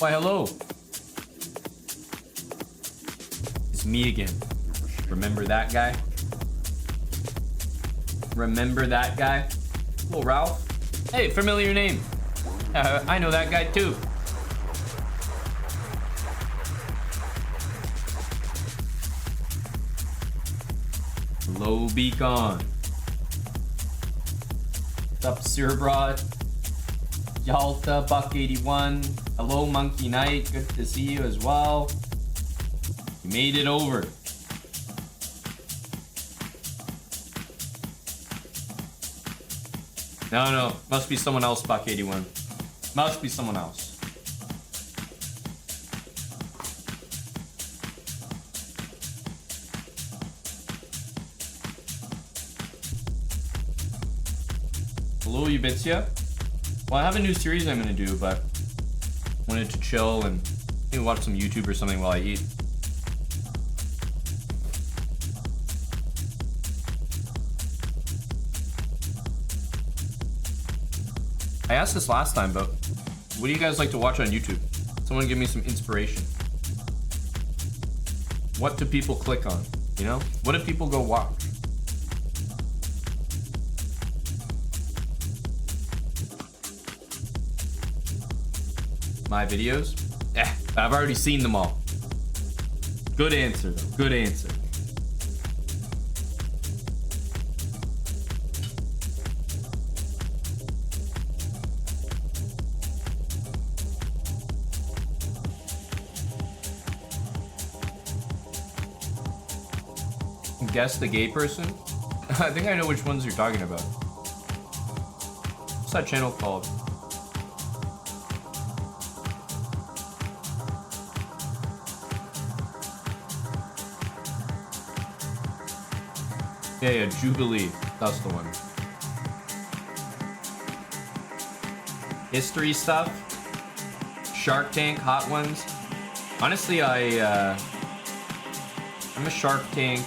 Why, hello. It's me again. Remember that guy? Remember that guy? Hello, Ralph. Hey, familiar name. I know that guy too. Hello, Beacon. What's up, chessbrah? Yalta, Buck81. Hello, Monkey Knight. Good to see you as well. You made it over. No. Must be someone else, Buck81. Must be someone else. Hello, Ubitsia. Well, I have a new series I'm gonna do, but wanted to chill and maybe watch some YouTube or something while I eat. I asked this last time, but what do you guys like to watch on YouTube? Someone give me some inspiration. What do people click on? You know? What do people go watch? My videos? I've already seen them all. Good answer, though. Good answer. Guess the gay person? I think I know which ones you're talking about. What's that channel called? Yeah, Jubilee. That's the one. History stuff. Shark Tank, Hot Ones. Honestly, I'm a Shark Tank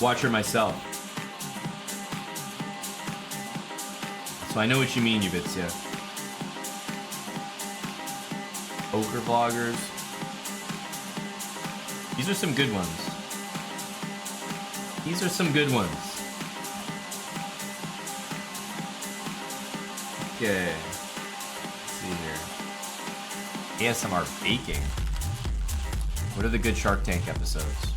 watcher myself. So I know what you mean, you bits, yeah. Poker vloggers. These are some good ones. These are some good ones. Okay. Let's see here. ASMR baking. What are the good Shark Tank episodes?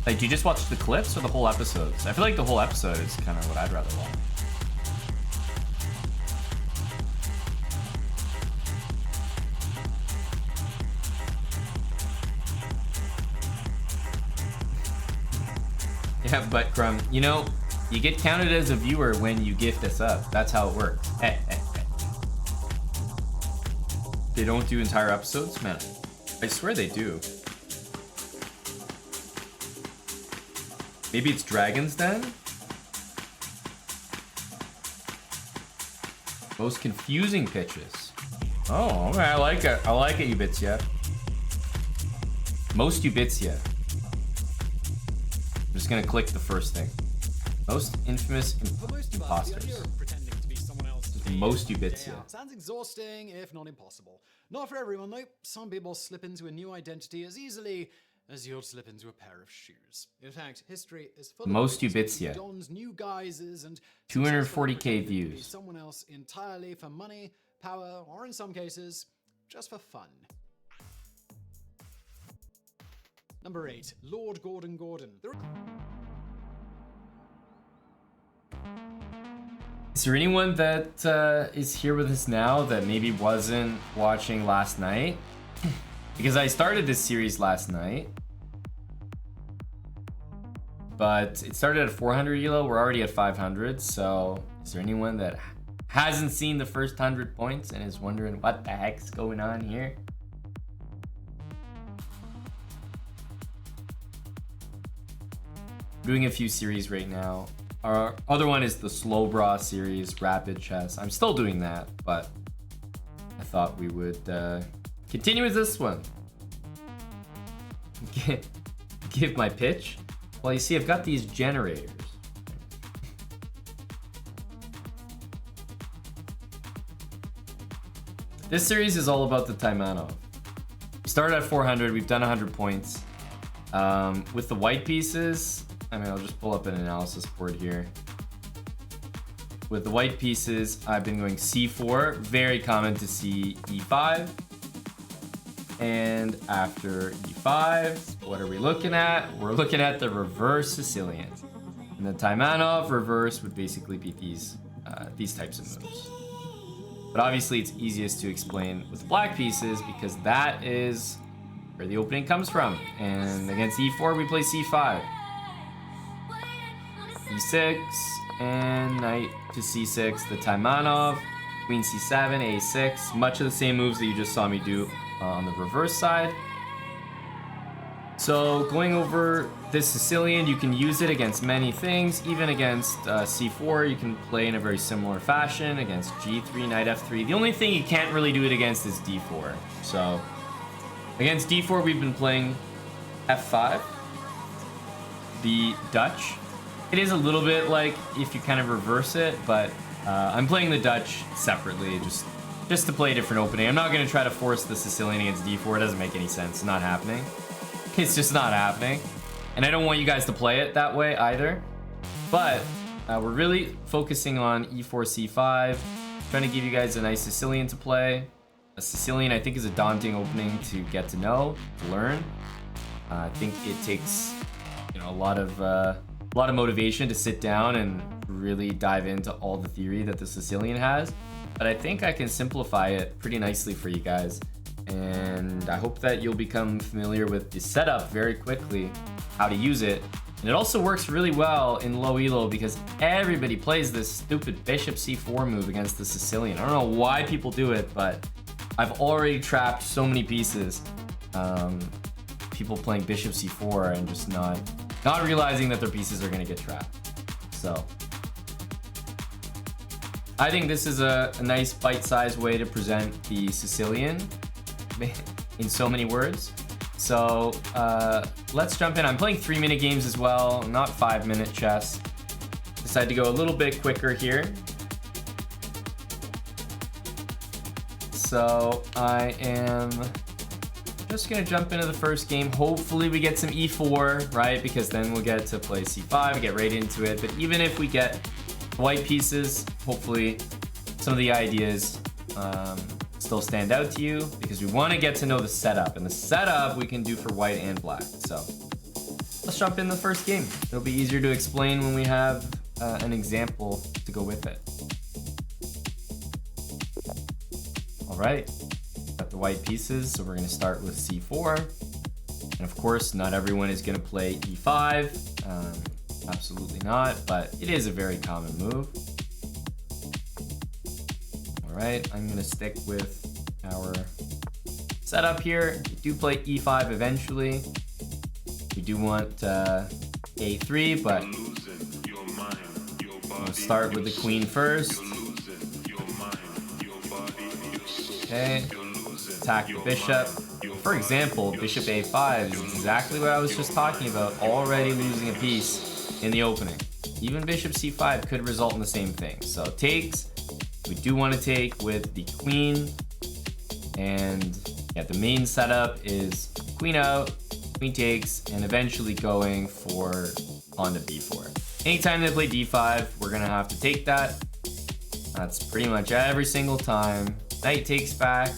Like, do you just watch the clips or the whole episodes? I feel like the whole episode is kind of what I'd rather watch. Yeah, but Crumb, you know, you get counted as a viewer when you gift us up. That's how it works. They don't do entire episodes? Man, I swear they do. Maybe it's Dragon's Den? Most confusing pitches. Oh, okay, I like it. I like it, Ubitsia. Most Ubitsia. I'm just gonna click the first thing. Most infamous imposters. Most Ubitsia. Sounds exhausting, if not impossible. Not for everyone, though. Some people slip into a new identity as easily as you'll slip into a pair of shoes. In fact, history is full Most of Ubitsia. dons new guises and 240k views. Someone else entirely for money, power, or in some cases, just for fun. Number 8, Lord Gordon Gordon. Is there anyone that is here with us now that maybe wasn't watching last night? Because I started this series last night, but it started at 400 elo. We're already at 500. So is there anyone that hasn't seen the first 100 points and is wondering what the heck's going on here? Doing a few series right now. Our other one is the Scillian series, Rapid Chess. I'm still doing that, but I thought we would continue with this one. Give my pitch. Well, you see, I've got these generators. This series is all about the Taimanov. We started at 400. We've done 100 points. With the white pieces, I mean, I'll just pull up an analysis board here. With the white pieces, I've been going c4, very common to see e5. And after e5, what are we looking at? We're looking at the reverse Sicilian. And the Taimanov reverse would basically be these types of moves. But obviously it's easiest to explain with black pieces because that is where the opening comes from. And against e4, we play c5. e6 and knight to c6, the Taimanov, queen c7, a6, much of the same moves that you just saw me do on the reverse side. So going over this Sicilian, you can use it against many things, even against c4 you can play in a very similar fashion, against g3, knight f3. The only thing you can't really do it against is d4. So against d4 we've been playing f5, the Dutch. It is a little bit like if you kind of reverse it, but I'm playing the Dutch separately just to play a different opening. I'm not going to try to force the Sicilian against d4. It doesn't make any sense. It's not happening. It's just not happening. And I don't want you guys to play it that way either. But we're really focusing on e4, c5, trying to give you guys a nice Sicilian to play. A Sicilian, I think, is a daunting opening to get to know, to learn. I think it takes, a lot of motivation to sit down and really dive into all the theory that the Sicilian has. But I think I can simplify it pretty nicely for you guys. And I hope that you'll become familiar with the setup very quickly, how to use it. And it also works really well in low elo because everybody plays this stupid bishop c4 move against the Sicilian. I don't know why people do it, but I've already trapped so many pieces. People playing bishop c4 and just not realizing that their pieces are going to get trapped. So I think this is a nice bite-sized way to present the Sicilian in so many words. So let's jump in. I'm playing 3-minute games as well, not 5-minute chess. Decided to go a little bit quicker here. So I am just gonna jump into the first game. Hopefully we get some e4, right? Because then we'll get to play c5, get right into it. But even if we get white pieces, hopefully some of the ideas still stand out to you, because we want to get to know the setup, and the setup we can do for white and black. So let's jump in the first game. It'll be easier to explain when we have an example to go with it. All right, got the white pieces, so we're going to start with c4. And of course, not everyone is going to play e5. Absolutely not, but it is a very common move. All right, I'm going to stick with our setup here. We do play e5 eventually. We do want a3, but we'll start with the queen first. Okay, attack the bishop. For example, bishop a5 is exactly what I was just talking about, already losing a piece in the opening. Even bishop c5 could result in the same thing. So takes, we do want to take with the queen, and yeah, the main setup is queen out, queen takes, and eventually going for pawn to b4. Anytime they play d5, we're gonna have to take that. That's pretty much every single time. Knight takes back,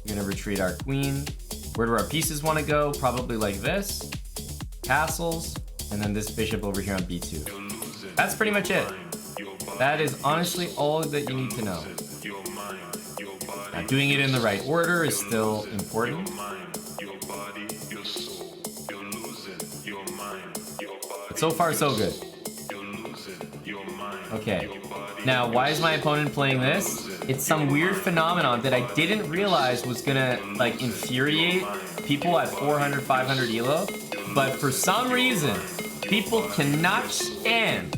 we're gonna retreat our queen. Where do our pieces want to go? Probably like this, castles, and then this bishop over here on b2. That's pretty much it. That is honestly all that you need to know. Now, doing it in the right order is still important. But so far, so good. Okay. Now, why is my opponent playing this? It's some weird phenomenon that I didn't realize was gonna like infuriate people at 400, 500 elo. But for some reason, people cannot stand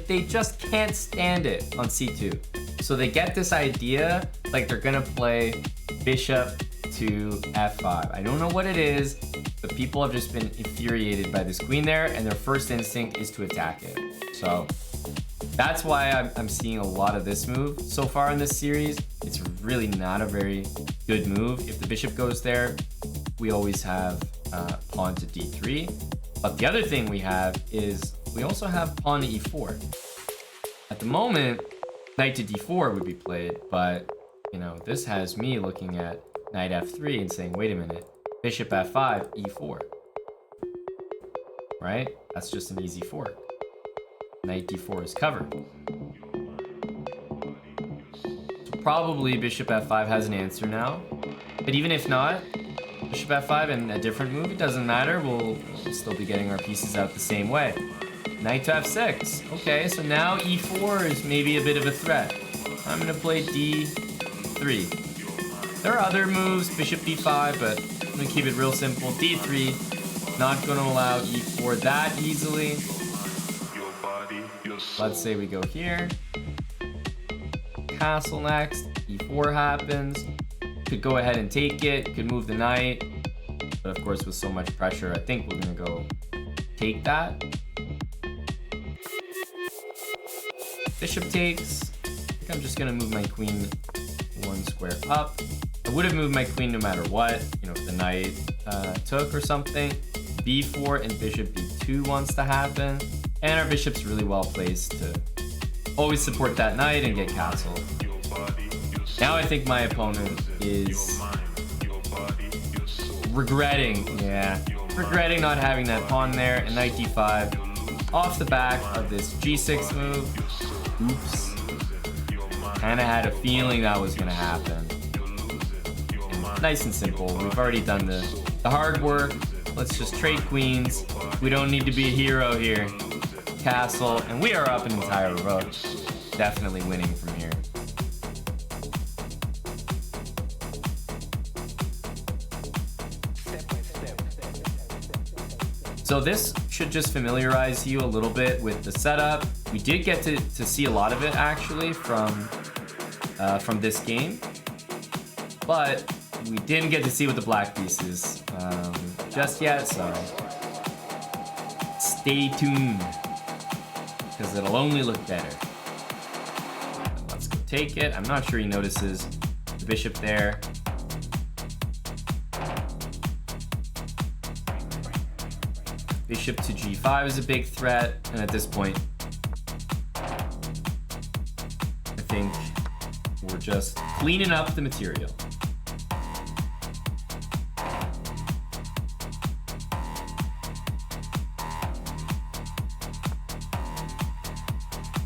they just can't stand it on c2. So they get this idea like they're gonna play bishop to f5. I don't know what it is, but people have just been infuriated by this queen there, and their first instinct is to attack it. So that's why I'm seeing a lot of this move so far in this series. It's really not a very good move. If the bishop goes there, we always have pawn to d3. But the other thing we have is we also have pawn to e4. At the moment, knight to d4 would be played, but you know, this has me looking at knight f3 and saying, wait a minute, bishop f5, e4. Right? That's just an easy fork. Knight d4 is covered. So probably bishop f5 has an answer now. But even if not, bishop f5 and a different move, it doesn't matter. We'll still be getting our pieces out the same way. Knight to f6. Okay, so now e4 is maybe a bit of a threat. I'm gonna play d3. There are other moves, bishop b5, but I'm gonna keep it real simple. d3, not gonna allow e4 that easily. Let's say we go here. Castle next, e4 happens. Could go ahead and take it, could move the knight. But of course, with so much pressure, I think we're gonna go take that. Bishop takes. I think I'm just gonna move my queen one square up. I would have moved my queen no matter what, you know, if the knight took or something. b4 and bishop b2 wants to happen. And our bishop's really well placed to always support that knight and get castled. Now I think my opponent is regretting not having that pawn there, and knight d5 off the back of this g6 move. Oops. Kinda had a feeling that was gonna happen. And nice and simple. We've already done the hard work. Let's just trade queens. We don't need to be a hero here. Castle, and we are up an entire rook. Definitely winning from here. So this should just familiarize you a little bit with the setup. We did get to see a lot of it actually from this game, but we didn't get to see with the black pieces just yet, so stay tuned, because it'll only look better. Let's go take it. I'm not sure he notices the the bishop there. Bishop to g5 is a big threat, and at this point, I think we're just cleaning up the material.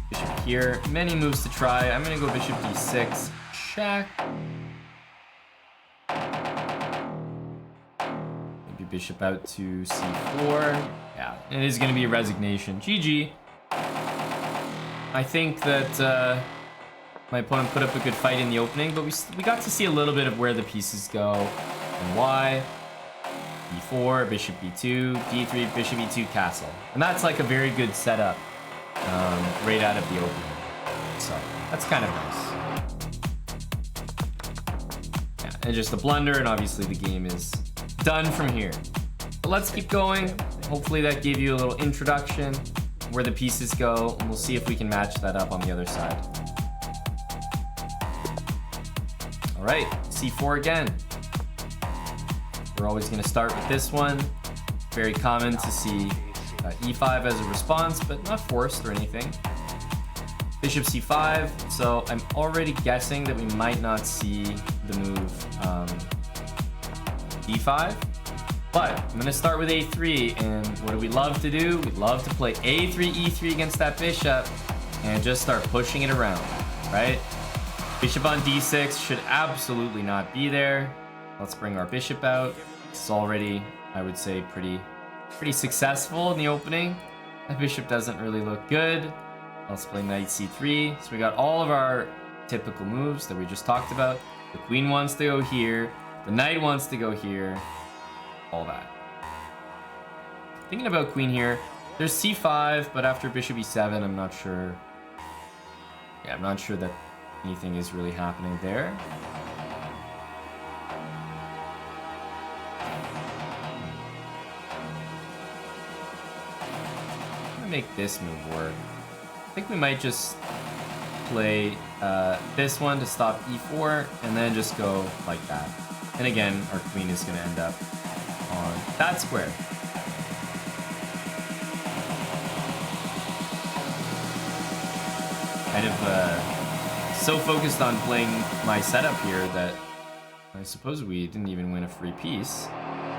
Bishop here, many moves to try. I'm gonna go bishop d6, check. Bishop out to c4. Yeah, it is going to be a resignation. GG. I think that my opponent put up a good fight in the opening, but we got to see a little bit of where the pieces go and why. b4, bishop b2, d3, bishop e2, castle. And that's like a very good setup right out of the opening. So that's kind of nice. Yeah, and just a blunder, and obviously the game is done from here. But let's keep going. Hopefully that gave you a little introduction where the pieces go, and we'll see if we can match that up on the other side. All right, c4 again. We're always going to start with this one. Very common to see e5 as a response, but not forced or anything. Bishop c5, so I'm already guessing that we might not see the move d5, but I'm going to start with a3, and what do we love to do? We love to play a3, e3 against that bishop and just start pushing it around, right? Bishop on d6 should absolutely not be there. Let's bring our bishop out. It's already, I would say, pretty successful in the opening. That bishop doesn't really look good. Let's play knight c3. So we got all of our typical moves that we just talked about. The queen wants to go here. The knight wants to go here. All that. Thinking about queen here. There's c5, but after bishop e7, I'm not sure. Yeah, I'm not sure that anything is really happening there. I'm gonna make this move work. I think we might just play this one to stop e4, and then just go like that. And again, our queen is gonna end up on that square. Kind of so focused on playing my setup here that I suppose we didn't even win a free piece,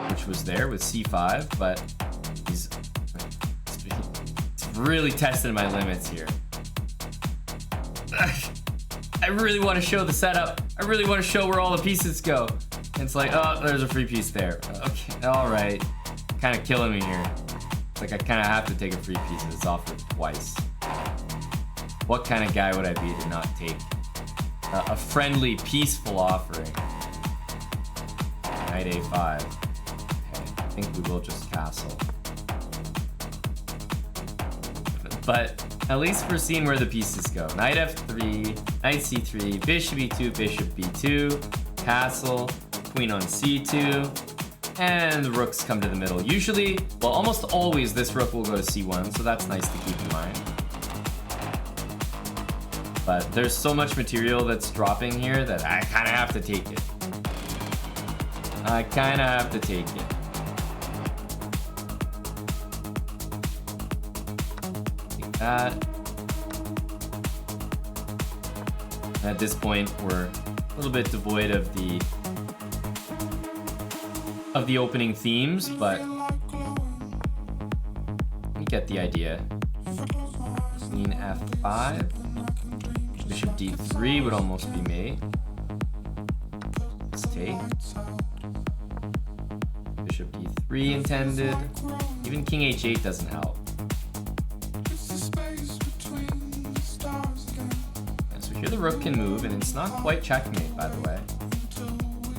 which was there with c5, but it's really testing my limits here. I really want to show the setup. I really want to show where all the pieces go. And it's like, oh, there's a free piece there. Okay, all right. Kind of killing me here. It's like I kind of have to take a free piece and it's offered twice. What kind of guy would I be to not take a friendly, peaceful offering? Knight a5. Okay, I think we will just castle. But at least we're seeing where the pieces go. Knight f3, knight c3, bishop e2, bishop b2, castle, queen on c2, and the rooks come to the middle. Usually, well, almost always this rook will go to c1, so that's nice to keep in mind. But there's so much material that's dropping here that I kind of have to take it. I kind of have to take it. Take that. At this point, we're a little bit devoid of the opening themes, but you get the idea. Queen f5. Bishop d3 would almost be made. Let's take. Bishop d3 intended. Even king h8 doesn't help. Yeah, so here the rook can move, and it's not quite checkmate, by the way.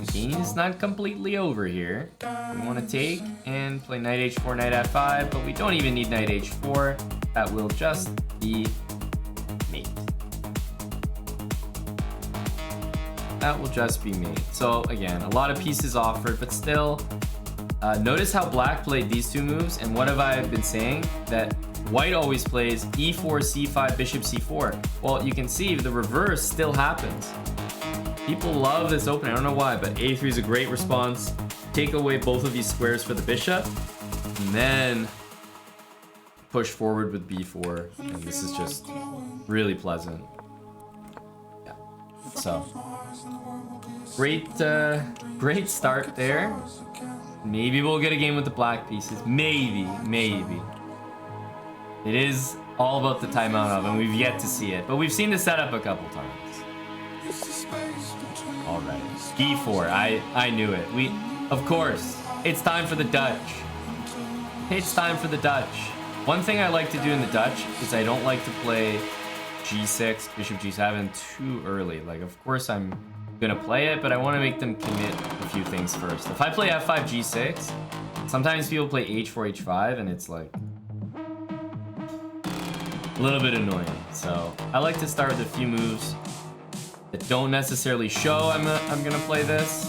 The game is not completely over here. We want to take and play knight h4, knight f5, but we don't even need knight h4. That will just be mate. That will just be mate. So again, a lot of pieces offered, but still, notice how black played these two moves, and what have I been saying? That white always plays e4, c5, bishop c4. Well, you can see the reverse still happens. People love this opening. I don't know why, but a3 is a great response. Take away both of these squares for the bishop, and then push forward with b4. And this is just really pleasant. Yeah. So great start there. Maybe we'll get a game with the black pieces. Maybe. It is all about the timeout of, and we've yet to see it. But we've seen the setup a couple times. Alright, d4. I knew it. Of course, it's time for the Dutch. It's time for the Dutch. One thing I like to do in the Dutch is I don't like to play g6, bishop g7 too early. Like, of course I'm gonna play it, but I want to make them commit a few things first. If I play f5, g6, sometimes people play h4, h5, and it's like a little bit annoying. So I like to start with a few moves that don't necessarily show I'm gonna play this.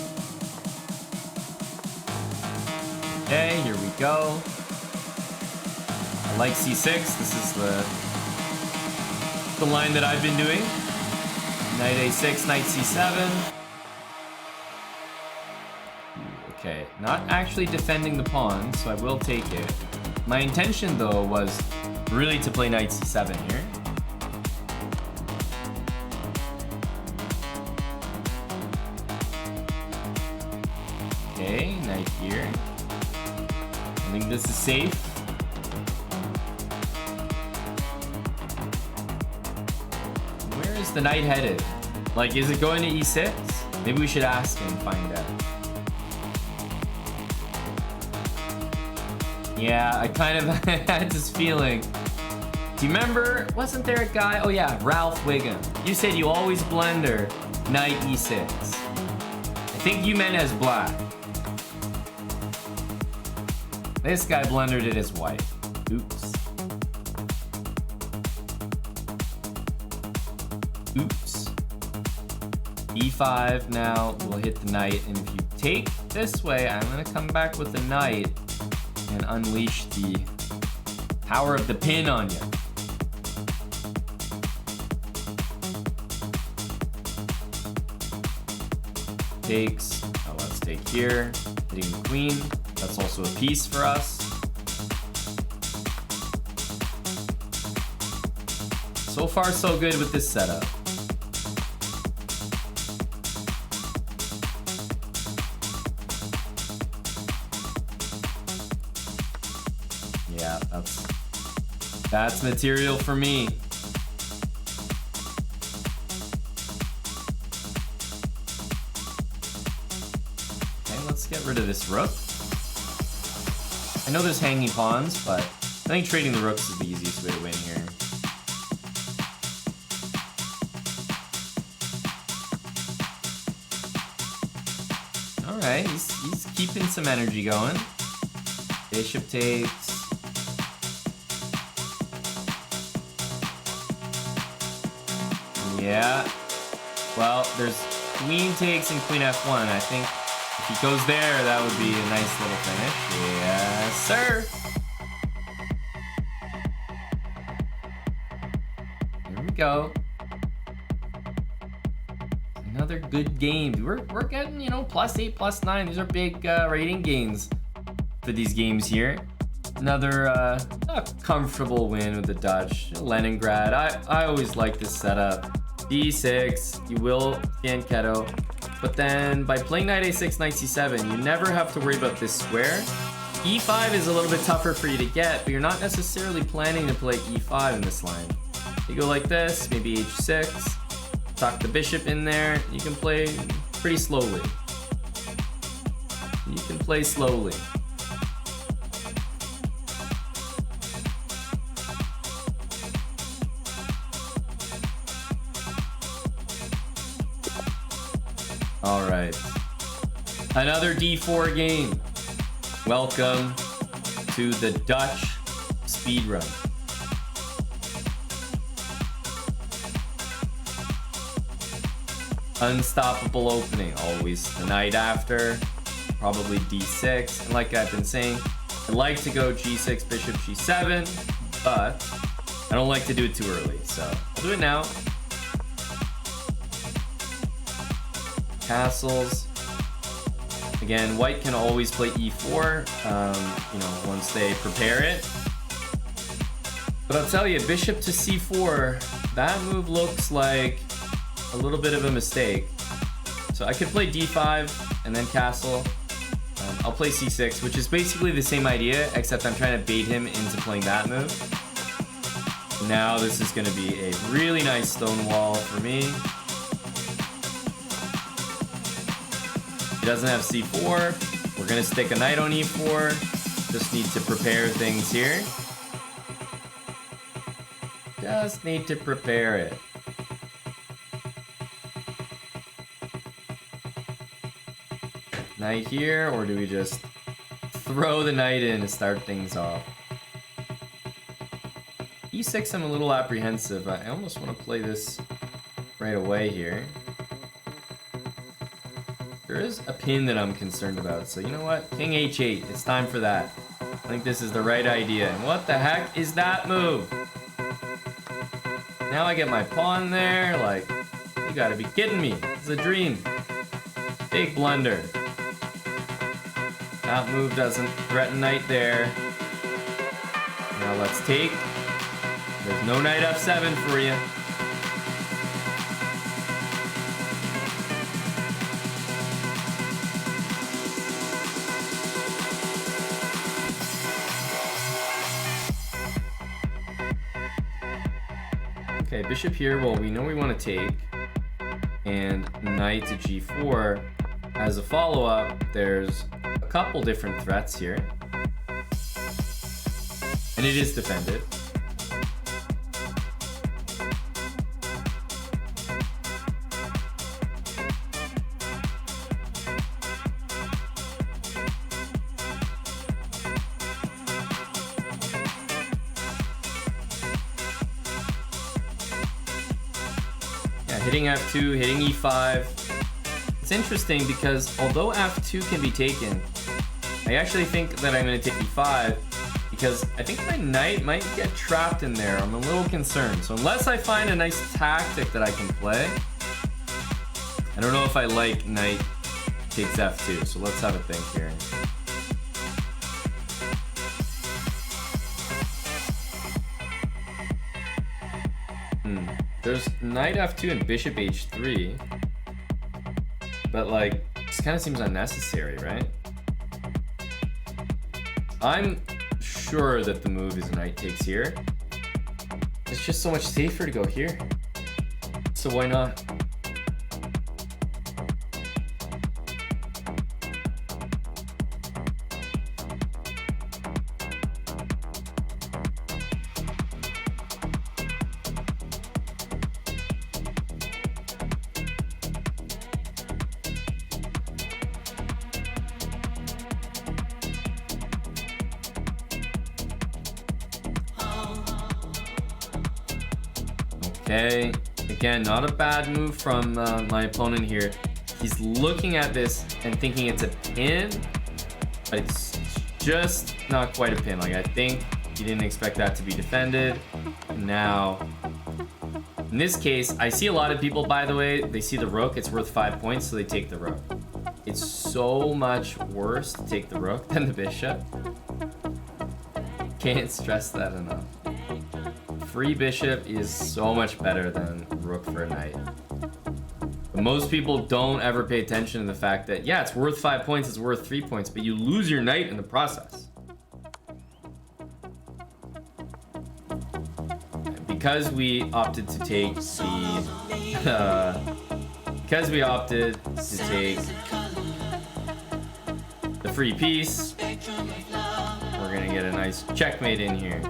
Okay, here we go. I like c6. This is the line that I've been doing. Knight a6, knight c7. Okay, not actually defending the pawn, so I will take it. My intention, though, was really to play knight c7 here. Okay, knight here. I think this is safe. Where is the knight headed? Like, is it going to e6? Maybe we should ask and find out. Yeah, I kind of had this feeling. Do you remember, wasn't there a guy? Oh yeah, Ralph Wiggum. You said you always blunder knight e6. I think you meant as black. This guy blundered it as white. Oops. Oops. e5 now will hit the knight, and if you take this way, I'm gonna come back with the knight and unleash the power of the pin on you. Takes. Oh, let's take here. Hitting the queen. That's also a piece for us. So far, so good with this setup. Yeah, that's material for me. Okay, let's get rid of this rook. I know there's hanging pawns, but I think trading the rooks is the easiest way to win here. Alright, he's keeping some energy going. Bishop takes. Yeah. Well, there's queen takes and queen f1. I think if he goes there, that would be a nice little finish. Yes, sir. Here we go. Another good game. We're getting, you know, +8, +9. These are big rating gains for these games here. Another a comfortable win with the Dutch. Leningrad. I always like this setup. d6. You will fianchetto. But then by playing knight a6, knight c7, you never have to worry about this square. e5 is a little bit tougher for you to get, but you're not necessarily planning to play e5 in this line. You go like this, maybe h6, tuck the bishop in there. You can play pretty slowly. You can play slowly. All right, another d4 game. Welcome to the Dutch speedrun. Unstoppable opening, always the knight after, probably d6, and like I've been saying, I like to go g6, bishop g7, but I don't like to do it too early, so I'll do it now. castles. Again, white can always play e4, you know, once they prepare it. But I'll tell you, bishop to c4, that move looks like a little bit of a mistake. So I could play d5 and then castle. I'll play c6, which is basically the same idea, except I'm trying to bait him into playing that move. Now this is going to be a really nice stone wall for me. He doesn't have c4. We're going to stick a knight on e4. Just need to prepare things here. Just need to prepare it. Knight here, or do we just throw the knight in to start things off? e6, I'm a little apprehensive. I almost want to play this right away here. There is a pin that I'm concerned about, so you know what? King h8, it's time for that. I think this is the right idea. And what the heck is that move? Now I get my pawn there, like, you gotta be kidding me. It's a dream. Big blunder. That move doesn't threaten knight there. Now let's take. There's no knight f7 for you. Okay, bishop here. Well, we know we want to take. And knight to g4. As a follow-up, there's a couple different threats here. And it is defended. Hitting f2, hitting e5. It's interesting because although f2 can be taken, I actually think that I'm going to take e5 because I think my knight might get trapped in there. I'm a little concerned. So unless I find a nice tactic that I can play, I don't know if I like knight takes f2. So let's have a think here. There's knight f2 and bishop h3, but like, this kind of seems unnecessary, right? I'm sure that the move is knight takes here. It's just so much safer to go here. So why not? Okay, again, not a bad move from my opponent here. He's looking at this and thinking it's a pin, but it's just not quite a pin. Like, I think he didn't expect that to be defended. Now, in this case, I see a lot of people, by the way, they see the rook, it's worth 5 points, so they take the rook. It's so much worse to take the rook than the bishop. Can't stress that enough. Free bishop is so much better than rook for a knight. But most people don't ever pay attention to the fact that, yeah, it's worth 5 points, it's worth 3 points, but you lose your knight in the process. Because we opted to take the... because we opted to take the free piece, we're gonna get a nice checkmate in here.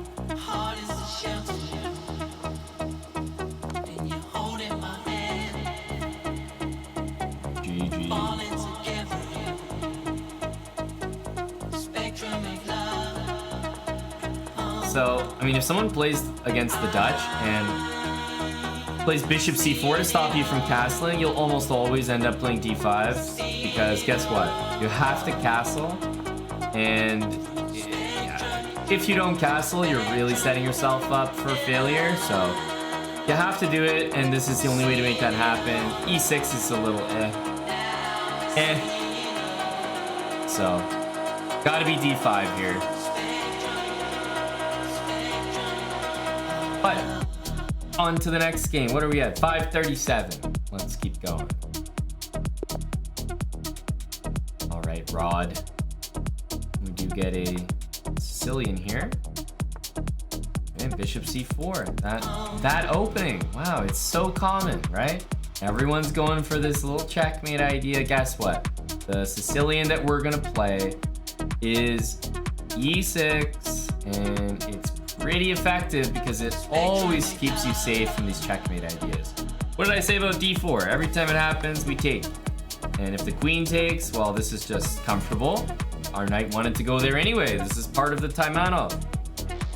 So, I mean, if someone plays against the Dutch and plays bishop c4 to stop you from castling, you'll almost always end up playing d5 because guess what? You have to castle, and if you don't castle, you're really setting yourself up for failure. So you have to do it, and this is the only way to make that happen. e6 is a little Eh. So, gotta be d5 here. But, on to the next game. What are we at? 537. Let's keep going. Alright, Rod. We do get a Sicilian here. And Bishop c4. That opening. Wow, it's so common, right? Everyone's going for this little checkmate idea. Guess what? The Sicilian that we're gonna play is e6, and it's pretty effective because it always keeps you safe from these checkmate ideas. What did I say about d4? Every time it happens, we take. And if the queen takes, well, this is just comfortable. Our knight wanted to go there anyway. This is part of the Taimano.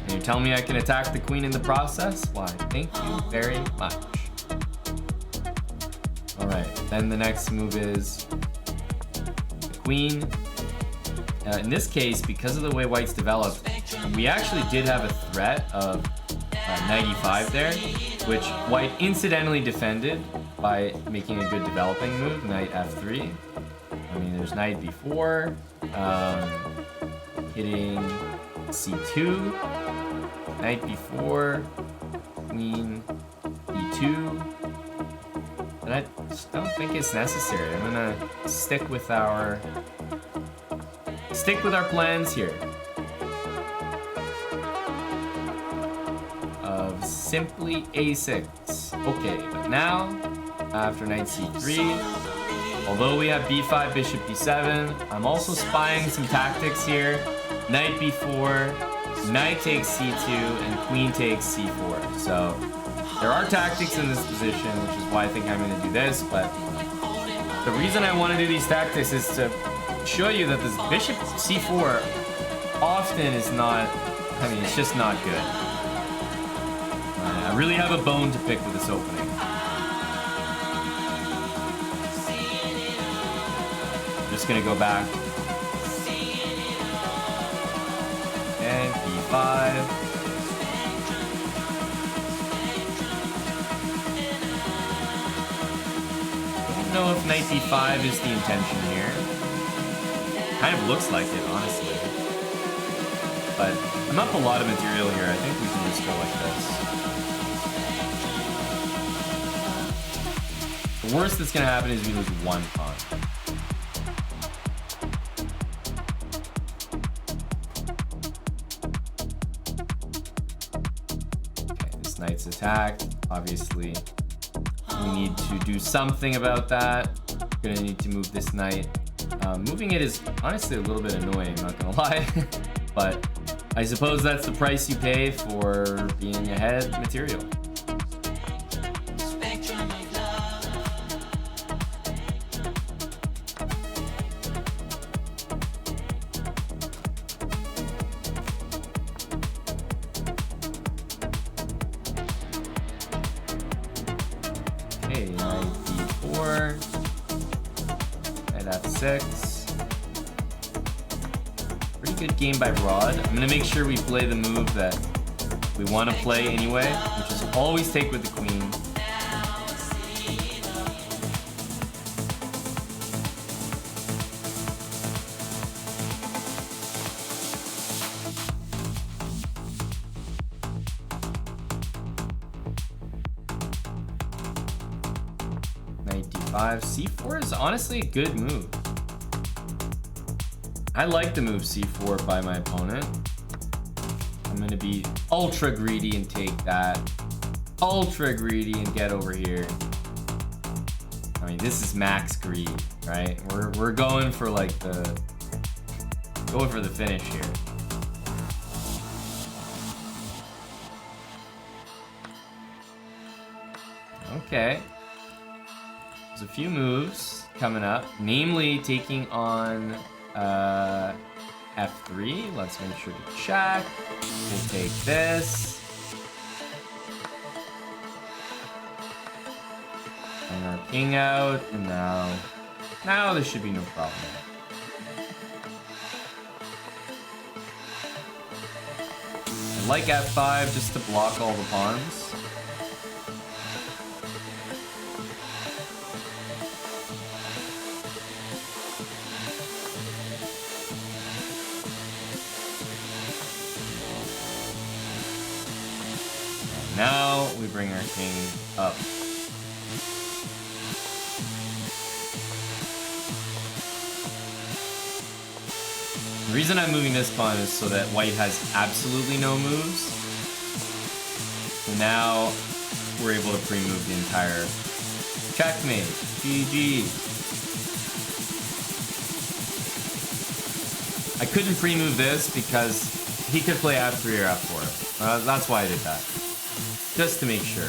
And you're telling me I can attack the queen in the process? Why, thank you very much. All right, then the next move is the queen. In this case, because of the way white's developed, we actually did have a threat of knight e5 there, which white incidentally defended by making a good developing move, knight f3. I mean, there's knight b4, hitting c2, knight b4, queen e2. But I just don't think it's necessary. I'm gonna stick with our plans here of simply a6. Okay, but now after knight c3, although we have b5, bishop b7, I'm also spying some tactics here. Knight b4, knight takes c2, and queen takes c4. So there are tactics in this position, which is why I think I'm going to do this. But the reason I want to do these tactics is to show you that this bishop c4 often is not, I mean, it's just not good. I really have a bone to pick with this opening. I'm just going to go back. And b5. I don't know if knight d5 is the intention here. Kind of looks like it, honestly. But I'm up a lot of material here. I think we can just go like this. The worst that's gonna happen is we lose one pawn. Okay, this knight's attacked. Obviously, we need to do something about that. We're gonna need to move this knight. Moving it is honestly a little bit annoying, I'm not gonna lie. But I suppose that's the price you pay for being ahead material. Okay, knight d4, knight f6. Pretty good game by Rod. I'm gonna make sure we play the move that we want to play anyway, which is always take with the queen. Knight d5. c4 is honestly a good move. I like the move c4 by my opponent. I'm gonna be ultra greedy and take that. Ultra greedy and get over here. I mean, this is max greed, right? We're going for like the finish here. Okay. There's a few moves coming up, namely taking on f3. Let's make sure to check. We'll take this. And our king out. And now there should be no problem. I like f5 just to block all the pawns. Now we bring our king up. The reason I'm moving this pawn is so that white has absolutely no moves. And now we're able to pre-move the entire checkmate. GG. I couldn't pre-move this because he could play f3 or f4. That's why I did that. Just to make sure.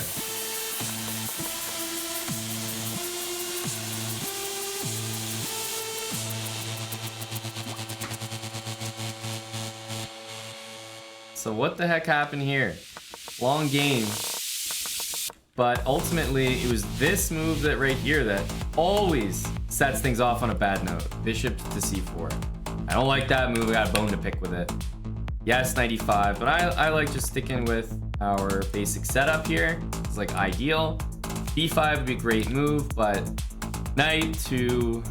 So what the heck happened here? Long game. But ultimately, it was this move that right here that always sets things off on a bad note. Bishop to c4. I don't like that move. I got a bone to pick with it. Yes, 95, but I like just sticking with our basic setup here. It's like ideal. b5 would be a great move, but knight to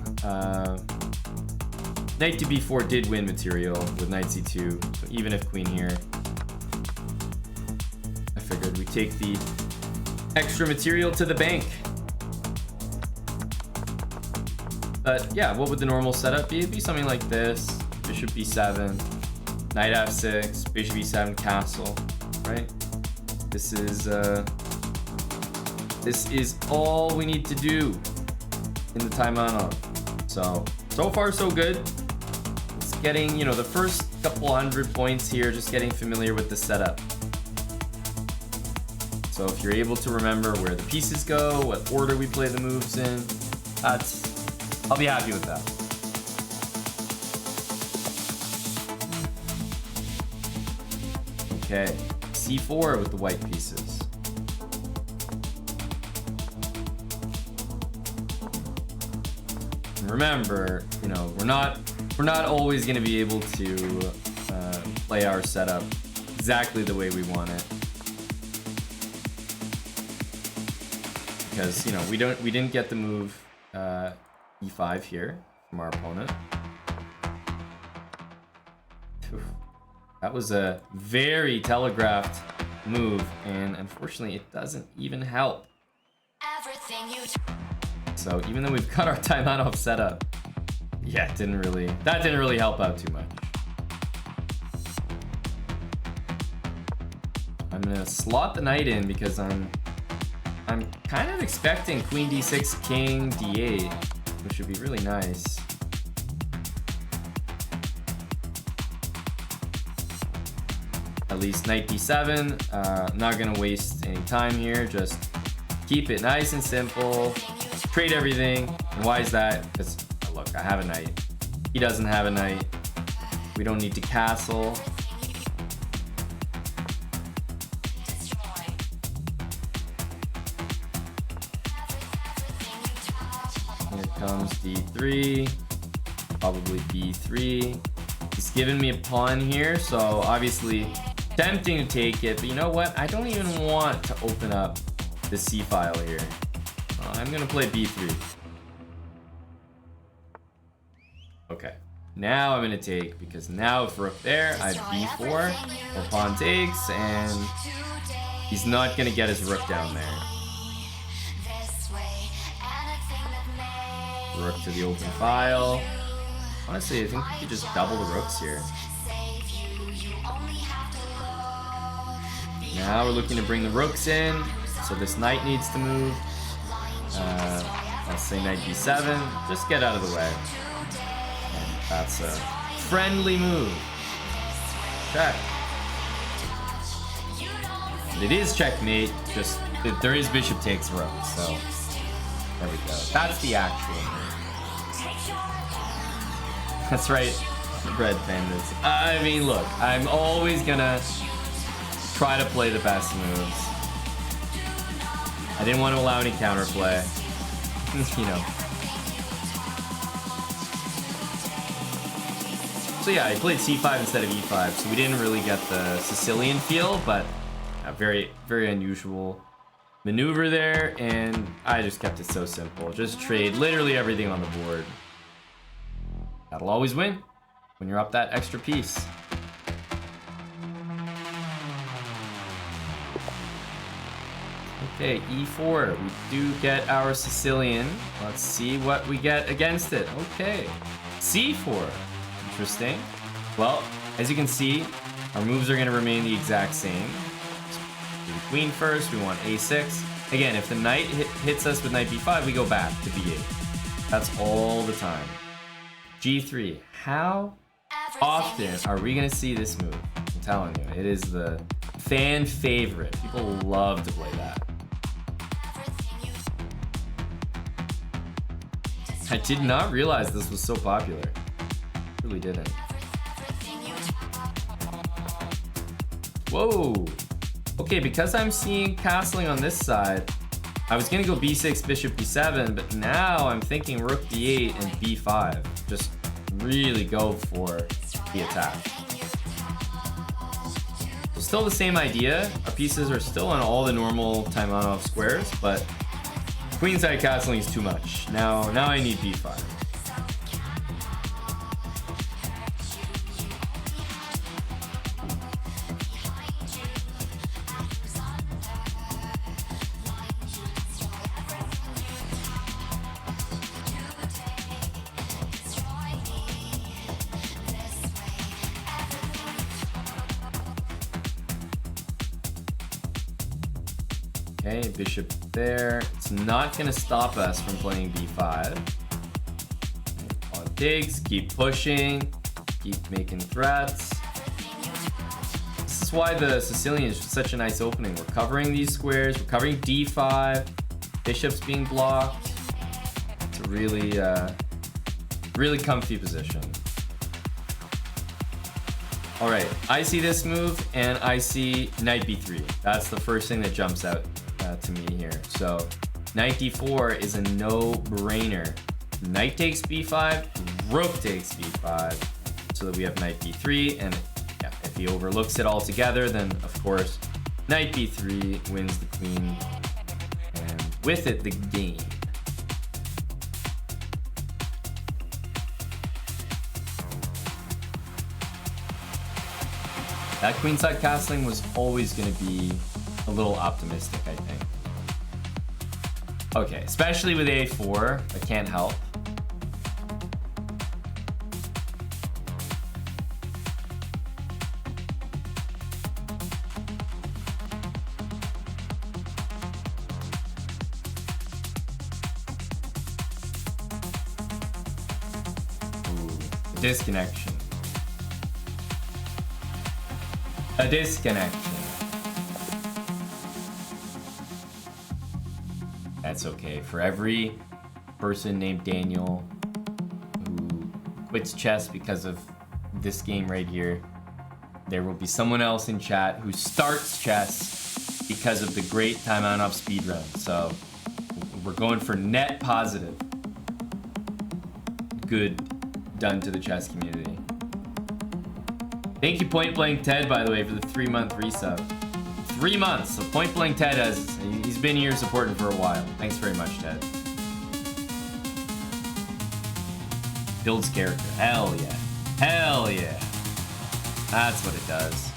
b4 did win material with knight c2. So even if queen here, I figured we take the extra material to the bank. But yeah, what would the normal setup be? It'd be something like this. Bishop b7, knight f6, bishop e7, castle, right? This is all we need to do in the Taimanov. So far so good. It's getting, the first couple 100 points here, just getting familiar with the setup. So if you're able to remember where the pieces go, what order we play the moves in, I'll be happy with that. Okay, c4 with the white pieces. And remember, we're not always going to be able to play our setup exactly the way we want it. Because we didn't get the move e5 here from our opponent. That was a very telegraphed move, and unfortunately it doesn't even help. So even though we've got our Taimanov set up, yeah, that didn't really help out too much. I'm gonna slot the knight in because I'm kind of expecting queen d6, king d8, which would be really nice. At least knight d7. Not gonna waste any time here. Just keep it nice and simple. Trade everything. And why is that? Because look, I have a knight. He doesn't have a knight. We don't need to castle. Comes d3, probably b3. He's given me a pawn here, so obviously tempting to take it, but you know what? I don't even want to open up the c file here. I'm gonna play b3. Okay, now I'm gonna take, because now if rook there, I have b4, or pawn takes, and he's not gonna get his rook down there. Rook to the open file. Honestly, I think we could just double the rooks here. Now we're looking to bring the rooks in, so this knight needs to move. I'll say knight d7, just get out of the way. And that's a friendly move. Check. And it is checkmate, just there is bishop takes rook, so there we go. That's the actual move. That's right, Red Bandits. I mean, look, I'm always gonna try to play the best moves. I didn't want to allow any counterplay. So yeah, I played c5 instead of e5, so we didn't really get the Sicilian feel, but a very, very unusual maneuver there, and I just kept it so simple. Just trade literally everything on the board. That'll always win when you're up that extra piece. Okay, e4. We do get our Sicilian. Let's see what we get against it. Okay, c4. Interesting. Well, as you can see, our moves are going to remain the exact same. Do the queen first. We want a6. Again, if the knight hits us with knight b5, we go back to b8. That's all the time. g3. How often are we going to see this move? I'm telling you, it is the fan favorite. People love to play that. I did not realize this was so popular. Really didn't. Whoa. Okay, because I'm seeing castling on this side, I was gonna go b6, bishop b7, but now I'm thinking rook b8 and b5. Just really go for the attack. So still the same idea. Our pieces are still on all the normal Taimanov squares, but queenside castling is too much. Now I need b5. Okay, bishop there. It's not gonna stop us from playing b5. On digs, keep pushing, keep making threats. This is why the Sicilian is such a nice opening. We're covering these squares, we're covering d5, bishop's being blocked. It's a really, really comfy position. All right, I see this move and I see knight b3. That's the first thing that jumps out to me here. So knight d4 is a no-brainer. Knight takes b5, rook takes b5, so that we have knight b3. And yeah, if he overlooks it altogether, then of course knight b3 wins the queen, and with it the game. That queenside castling was always going to be a little optimistic, I think. Okay, especially with a4, that can't help. Ooh, disconnection. A disconnection. That's okay. For every person named Daniel who quits chess because of this game right here, there will be someone else in chat who starts chess because of the great Taimanov speedrun. So we're going for net positive good done to the chess community. Thank you, Point Blank Ted, by the way, for the 3-month resub. 3 months. So Point Blank Ted he's been here supporting for a while. Thanks very much, Ted. Builds character. Hell yeah. Hell yeah. That's what it does.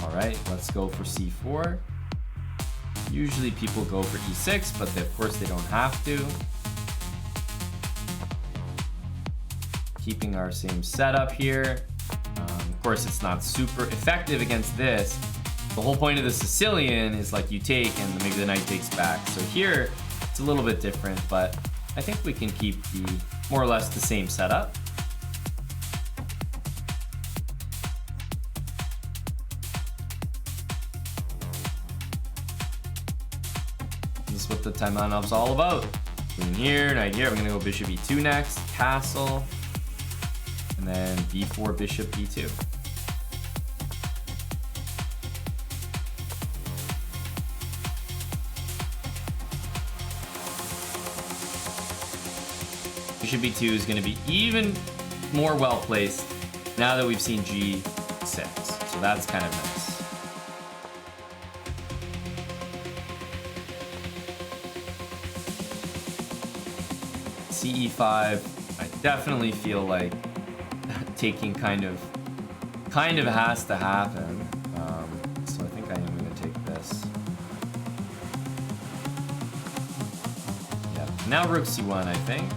All right, let's go for c4. Usually people go for e6, but of course they don't have to. Keeping our same setup here. Of course, it's not super effective against this. The whole point of the Sicilian is like you take and maybe the knight takes back. So here, it's a little bit different, but I think we can keep the more or less the same setup. This is what the Taimanov's all about. Queen here, knight here. I'm gonna go bishop e2 next, castle, and then b4, bishop b2. Bishop b2 is going to be even more well placed now that we've seen g6. So that's kind of nice. CE5, I definitely feel like taking kind of has to happen. So I think I am going to take this. Yeah, now rook C1, I think.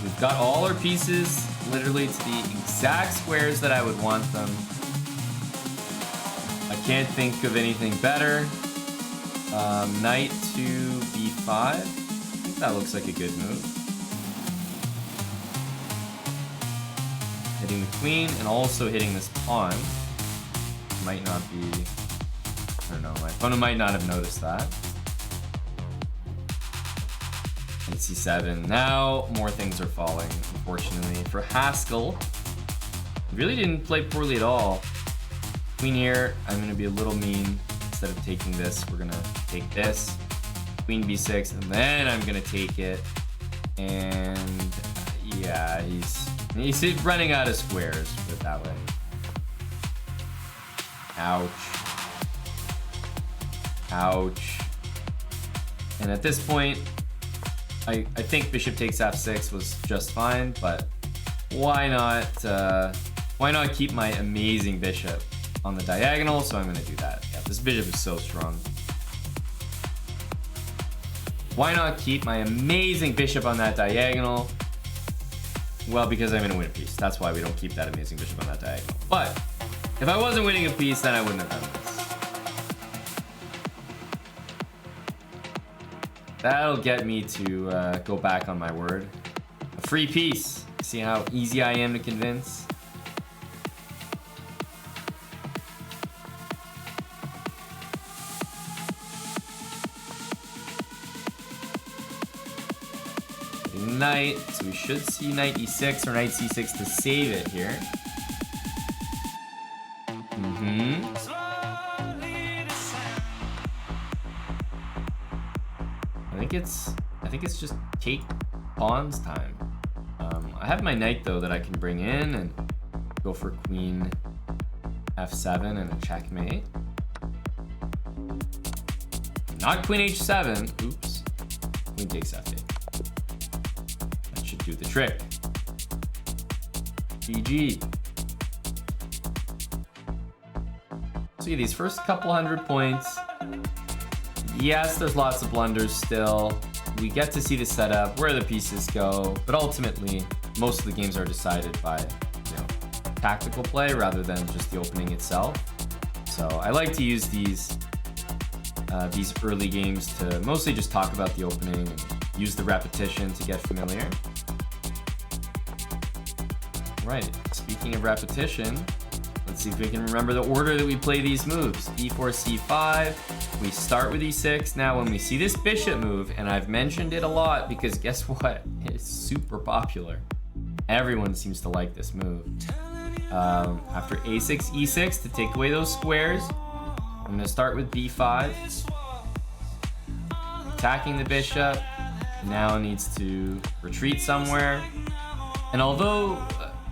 We've got all our pieces literally to the exact squares that I would want them. I can't think of anything better. Knight to B5. I think that looks like a good move. Hitting the queen and also hitting this pawn. Might not be... I don't know, my opponent might not have noticed that. And C7. Now more things are falling, unfortunately. For Haskell, he really didn't play poorly at all. Queen here, I'm going to be a little mean. Instead of taking this, we're going to take this. Queen B6, and then I'm going to take it. And yeah, he's running out of squares, put it that way. Ouch. Ouch. And at this point, I think bishop takes f6 was just fine, but why not keep my amazing bishop on the diagonal? So I'm going to do that. Yeah, this bishop is so strong. Why not keep my amazing bishop on that diagonal? Well, because I'm going to win a piece. That's why we don't keep that amazing bishop on that diagonal. But if I wasn't winning a piece, then I wouldn't have done this. That'll get me to go back on my word. A free piece. See how easy I am to convince? Knight, so we should see knight e6 or knight c6 to save it here. I think it's just take pawns time. I have my knight though that I can bring in and go for queen f7 and a checkmate. Not queen h7. Oops. Queen takes f8. That should do the trick. GG. See, these first couple 100 points. Yes, there's lots of blunders still. We get to see the setup, where the pieces go, but ultimately, most of the games are decided by, tactical play rather than just the opening itself. So I like to use these early games to mostly just talk about the opening and use the repetition to get familiar. Right, speaking of repetition, let's see if we can remember the order that we play these moves. E4, C5, we start with E6. Now when we see this bishop move, and I've mentioned it a lot because guess what? It's super popular. Everyone seems to like this move. After A6, E6 to take away those squares, I'm gonna start with B5. Attacking the bishop, now needs to retreat somewhere. And although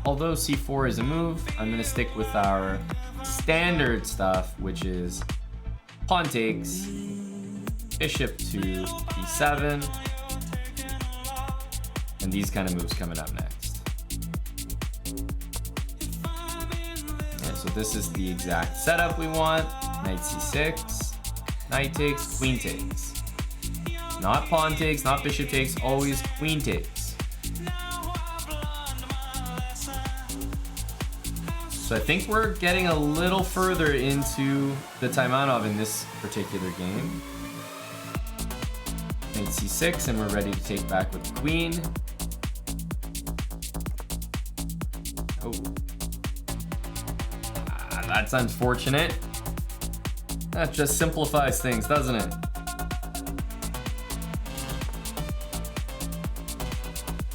C4 is a move, I'm gonna stick with our standard stuff, which is pawn takes, bishop to B7, and these kind of moves coming up next. Okay, so this is the exact setup we want. Knight C6, knight takes, queen takes. Not pawn takes, not bishop takes, always queen takes. So I think we're getting a little further into the Taimanov in this particular game. Knight C6, and we're ready to take back with the queen. Oh. That's unfortunate. That just simplifies things, doesn't it?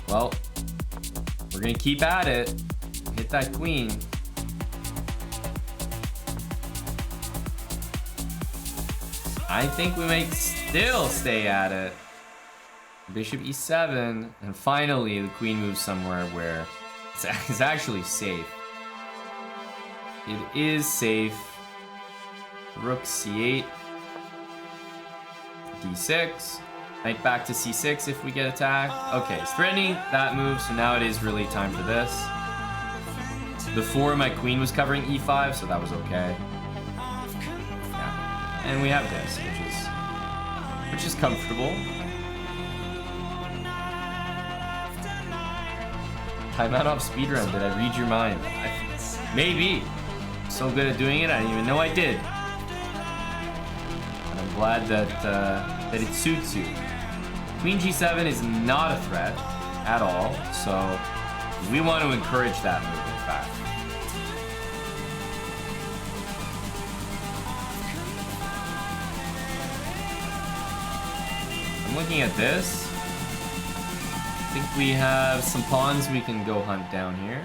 Well, we're gonna keep at it. Hit that queen. I think we might still stay at it. Bishop e7, and finally the queen moves somewhere where it's actually safe. It is safe. Rook c8. d6. Knight back to c6 if we get attacked. Okay, it's threatening that move, so now it is really time for this. Before, my queen was covering e5, so that was okay. Yeah. And we have this, which is comfortable. Timeout off speedrun. Did I read your mind? Maybe. So good at doing it, I didn't even know I did. And I'm glad that it suits you. Queen g7 is not a threat at all, so we want to encourage that move, in fact. I'm looking at this. I think we have some pawns we can go hunt down here.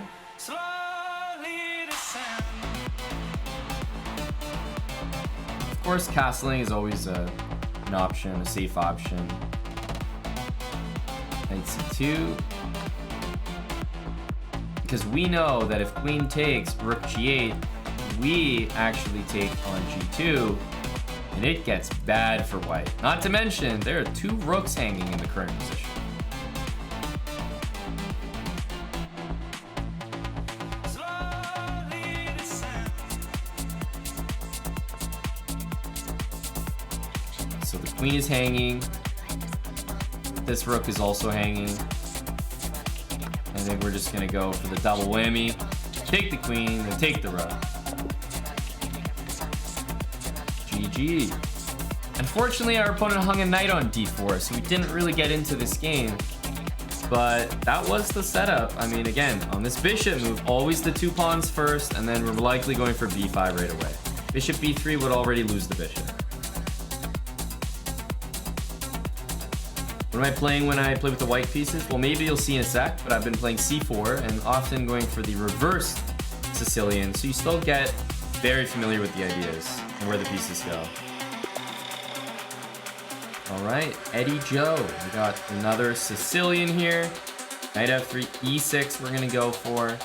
Of course, castling is always an option, a safe option. Knight c2. Because we know that if queen takes rook g8, we actually take on g2, and it gets bad for white. Not to mention, there are 2 rooks hanging in the current position. So the queen is hanging. This rook is also hanging. I think we're just gonna go for the double whammy. Take the queen and take the rook. GG. Unfortunately, our opponent hung a knight on d4, so we didn't really get into this game. But that was the setup. I mean, again, on this bishop move, always the 2 pawns first, and then we're likely going for b5 right away. Bishop b3 would already lose the bishop. What am I playing when I play with the white pieces? Well, maybe you'll see in a sec, but I've been playing c4 and often going for the reversed Sicilian, so you still get very familiar with the ideas and where the pieces go. All right, Eddie Joe. We got another Sicilian here. Knight f3, e6 we're gonna go for.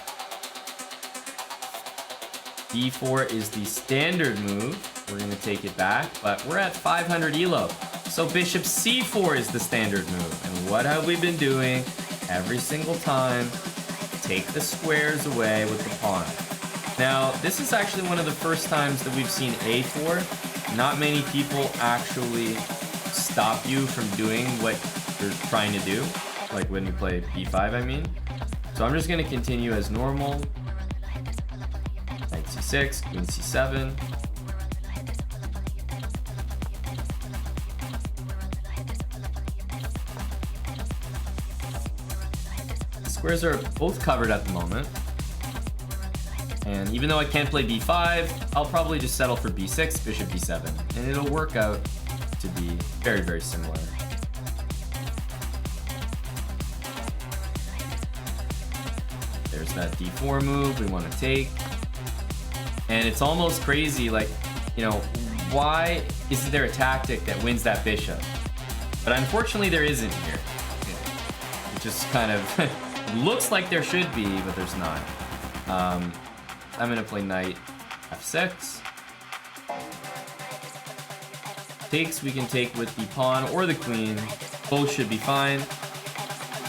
d4 is the standard move. We're gonna take it back, but we're at 500 elo. So bishop c4 is the standard move. And what have we been doing every single time? Take the squares away with the pawn. Now, this is actually one of the first times that we've seen a4. Not many people actually stop you from doing what you're trying to do. Like when you play b5, I mean. So I'm just gonna continue as normal. Knight c6, queen c7. Squares are both covered at the moment. And even though I can't play b5, I'll probably just settle for b6, bishop b7. And it'll work out to be very, very similar. There's that d4 move we want to take. And it's almost crazy, like, you know, why isn't there a tactic that wins that bishop? But unfortunately there isn't here. It just kind of looks like there should be, but there's not. I'm gonna play knight f6. Takes we can take with the pawn or the queen. Both should be fine.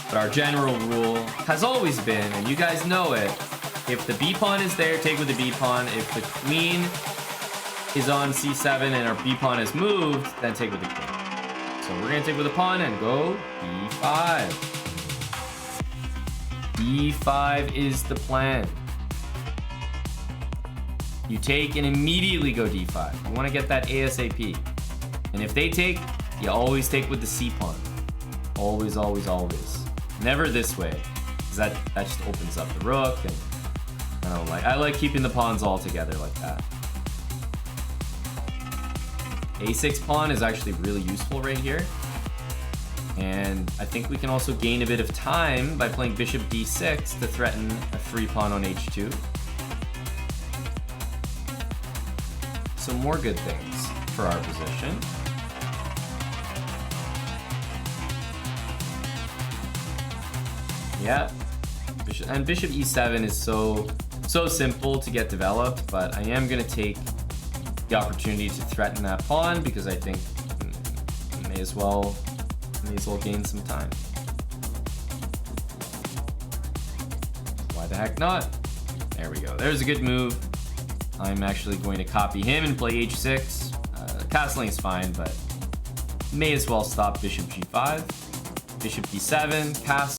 But our general rule has always been, and you guys know it, if the b pawn is there, take with the b pawn. If the queen is on c7 and our b pawn is moved, then take with the queen. So we're gonna take with the pawn and go b5. d5 is the plan. You take and immediately go d5. You want to get that ASAP. And if they take, you always take with the c pawn. Always, always, always. Never this way, because that just opens up the rook, and I like keeping the pawns all together like that. a6 pawn is actually really useful right here. And I think we can also gain a bit of time by playing bishop d6 to threaten a free pawn on h2. So more good things for our position. Yeah, bishop e7 is so simple to get developed, but I am gonna take the opportunity to threaten that pawn because I think may as well gain some time. Why the heck not? There we go. There's a good move. I'm actually going to copy him and play h6. Castling is fine, but may as well stop bishop g5. Bishop d7, castle.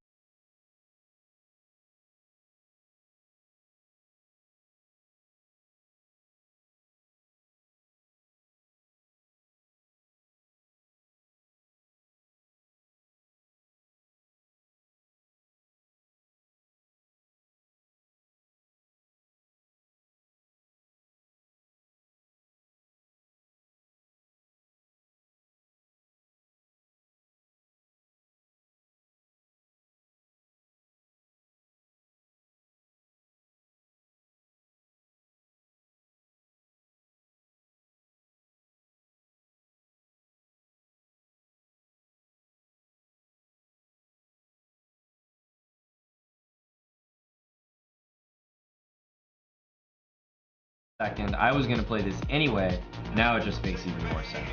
Second, I was going to play this anyway. Now it just makes even more sense.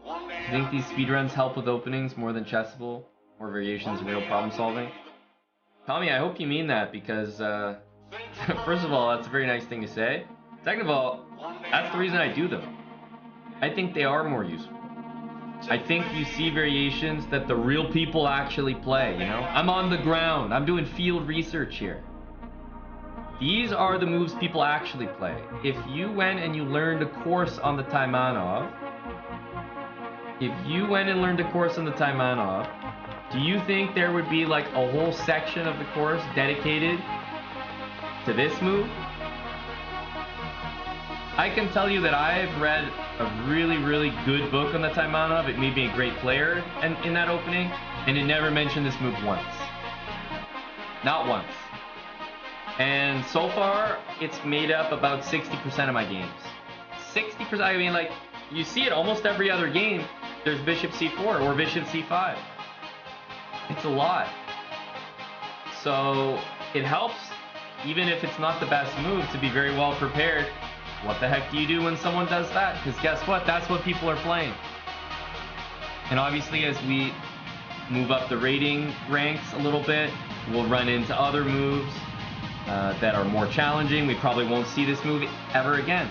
I think these speedruns help with openings more than chessable or variations in real problem solving. Tommy, I hope you mean that because, first of all, that's a very nice thing to say. Second of all, that's the reason I do them. I think they are more useful. I think you see variations that the real people actually play, you know? I'm on the ground. I'm doing field research here. These are the moves people actually play. If you went and you learned a course on the Taimanov, do you think there would be like a whole section of the course dedicated to this move? I can tell you that I've read a really, really good book on the Taimanov. It made me a great player in that opening, and it never mentioned this move once. Not once. And so far, it's made up about 60% of my games. 60%, I mean, like, you see it almost every other game. There's bishop c4 or bishop c5. It's a lot. So it helps, even if it's not the best move, to be very well prepared. What the heck do you do when someone does that? Because guess what? That's what people are playing. And obviously, as we move up the rating ranks a little bit, we'll run into other moves that are more challenging. We probably won't see this move ever again.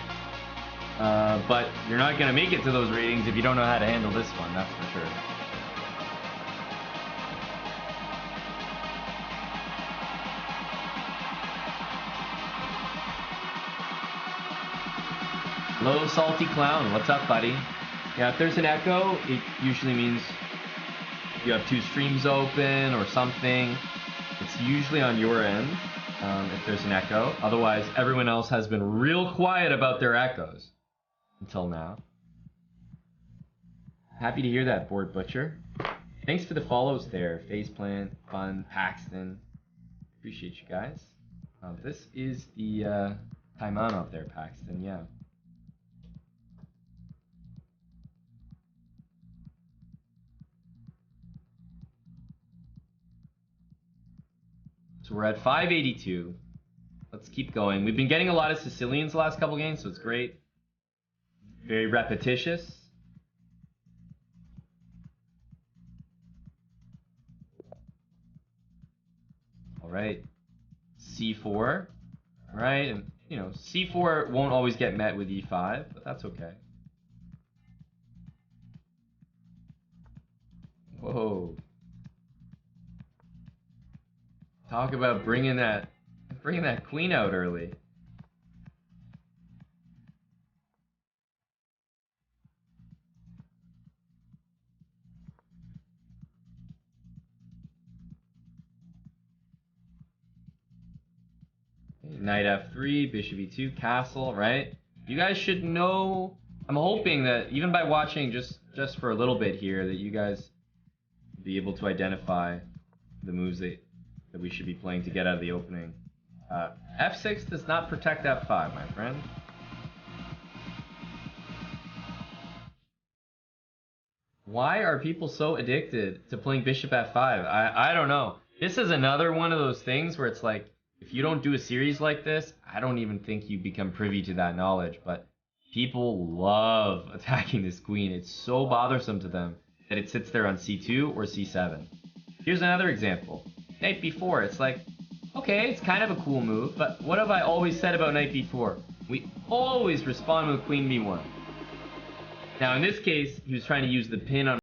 But you're not going to make it to those ratings if you don't know how to handle this one, that's for sure. Hello, Salty Clown. What's up, buddy? Yeah, if there's an echo, it usually means you have two streams open or something. It's usually on your end if there's an echo. Otherwise, everyone else has been real quiet about their echoes until now. Happy to hear that, Board Butcher. Thanks for the follows there. Faceplant, Fun, Paxton. Appreciate you guys. This is the Taimanov there, Paxton, yeah. So we're at 582. Let's keep going. We've been getting a lot of Sicilians the last couple games, so it's great. Very repetitious. All right. C4. All right, and you know, C4 won't always get met with E5, but that's okay. Whoa. Talk about bringing that queen out early. Knight f3, bishop e2, castle, right? You guys should know. I'm hoping that even by watching just for a little bit here, that you guys be able to identify the moves that we should be playing to get out of the opening. F6 does not protect f5, my friend. Why are people so addicted to playing bishop f5? I don't know. This is another one of those things where it's like, if you don't do a series like this, I don't even think you become privy to that knowledge. But people love attacking this queen. It's so bothersome to them that it sits there on c2 or c7. Here's another example. Knight b4. It's like, okay, it's kind of a cool move, but what have I always said about knight b4? We always respond with queen b1. Now, in this case, he was trying to use the pin on...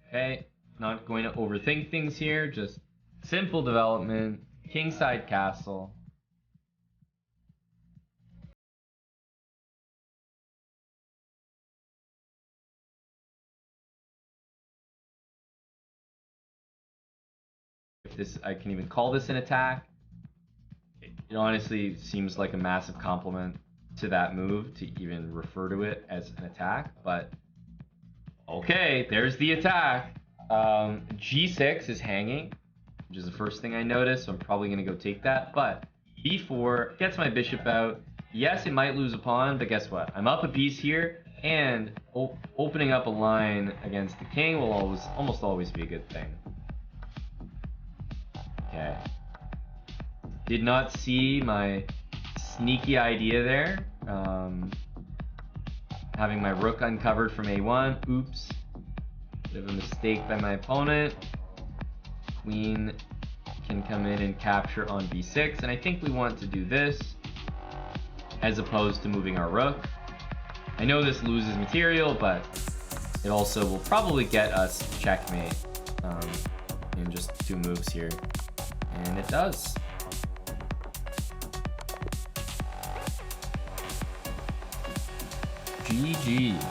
Okay, not going to overthink things here, just simple development, kingside castle. If this, I can even call this an attack. It honestly seems like a massive compliment to that move to even refer to it as an attack, but okay, there's the attack. G6 is hanging, which is the first thing I noticed, so I'm probably going to go take that, but b4 gets my bishop out. Yes, it might lose a pawn, but guess what? I'm up a piece here, and opening up a line against the king will almost always be a good thing. Okay. Did not see my sneaky idea there. Having my rook uncovered from a1. Oops. Bit of a mistake by my opponent. Queen can come in and capture on b6. And I think we want to do this as opposed to moving our rook. I know this loses material, but it also will probably get us checkmate in just 2 moves here. And it does. GG.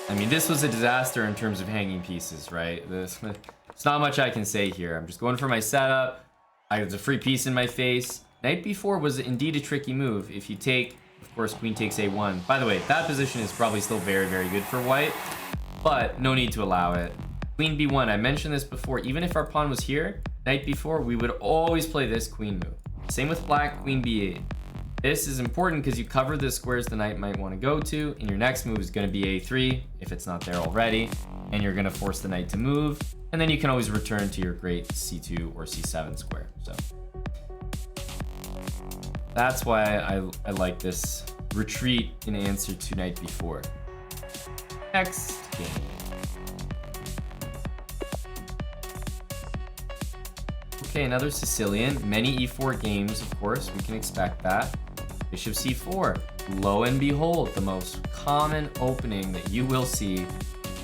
I mean, this was a disaster in terms of hanging pieces, right? It's not much I can say here. I'm just going for my setup. I have a free piece in my face. Knight b4 was indeed a tricky move. If you take, of course, queen takes a1. By the way, that position is probably still very, very good for white, but no need to allow it. Queen b1, I mentioned this before. Even if our pawn was here, knight b4, we would always play this queen move. Same with black, queen b8. This is important because you cover the squares the knight might want to go to, and your next move is going to be a3 if it's not there already, and you're going to force the knight to move, and then you can always return to your great c2 or c7 square. So that's why I like this retreat in answer to knight b4. Next game. Okay, another Sicilian. Many e4 games, of course, we can expect that. Bishop c4. Lo and behold, the most common opening that you will see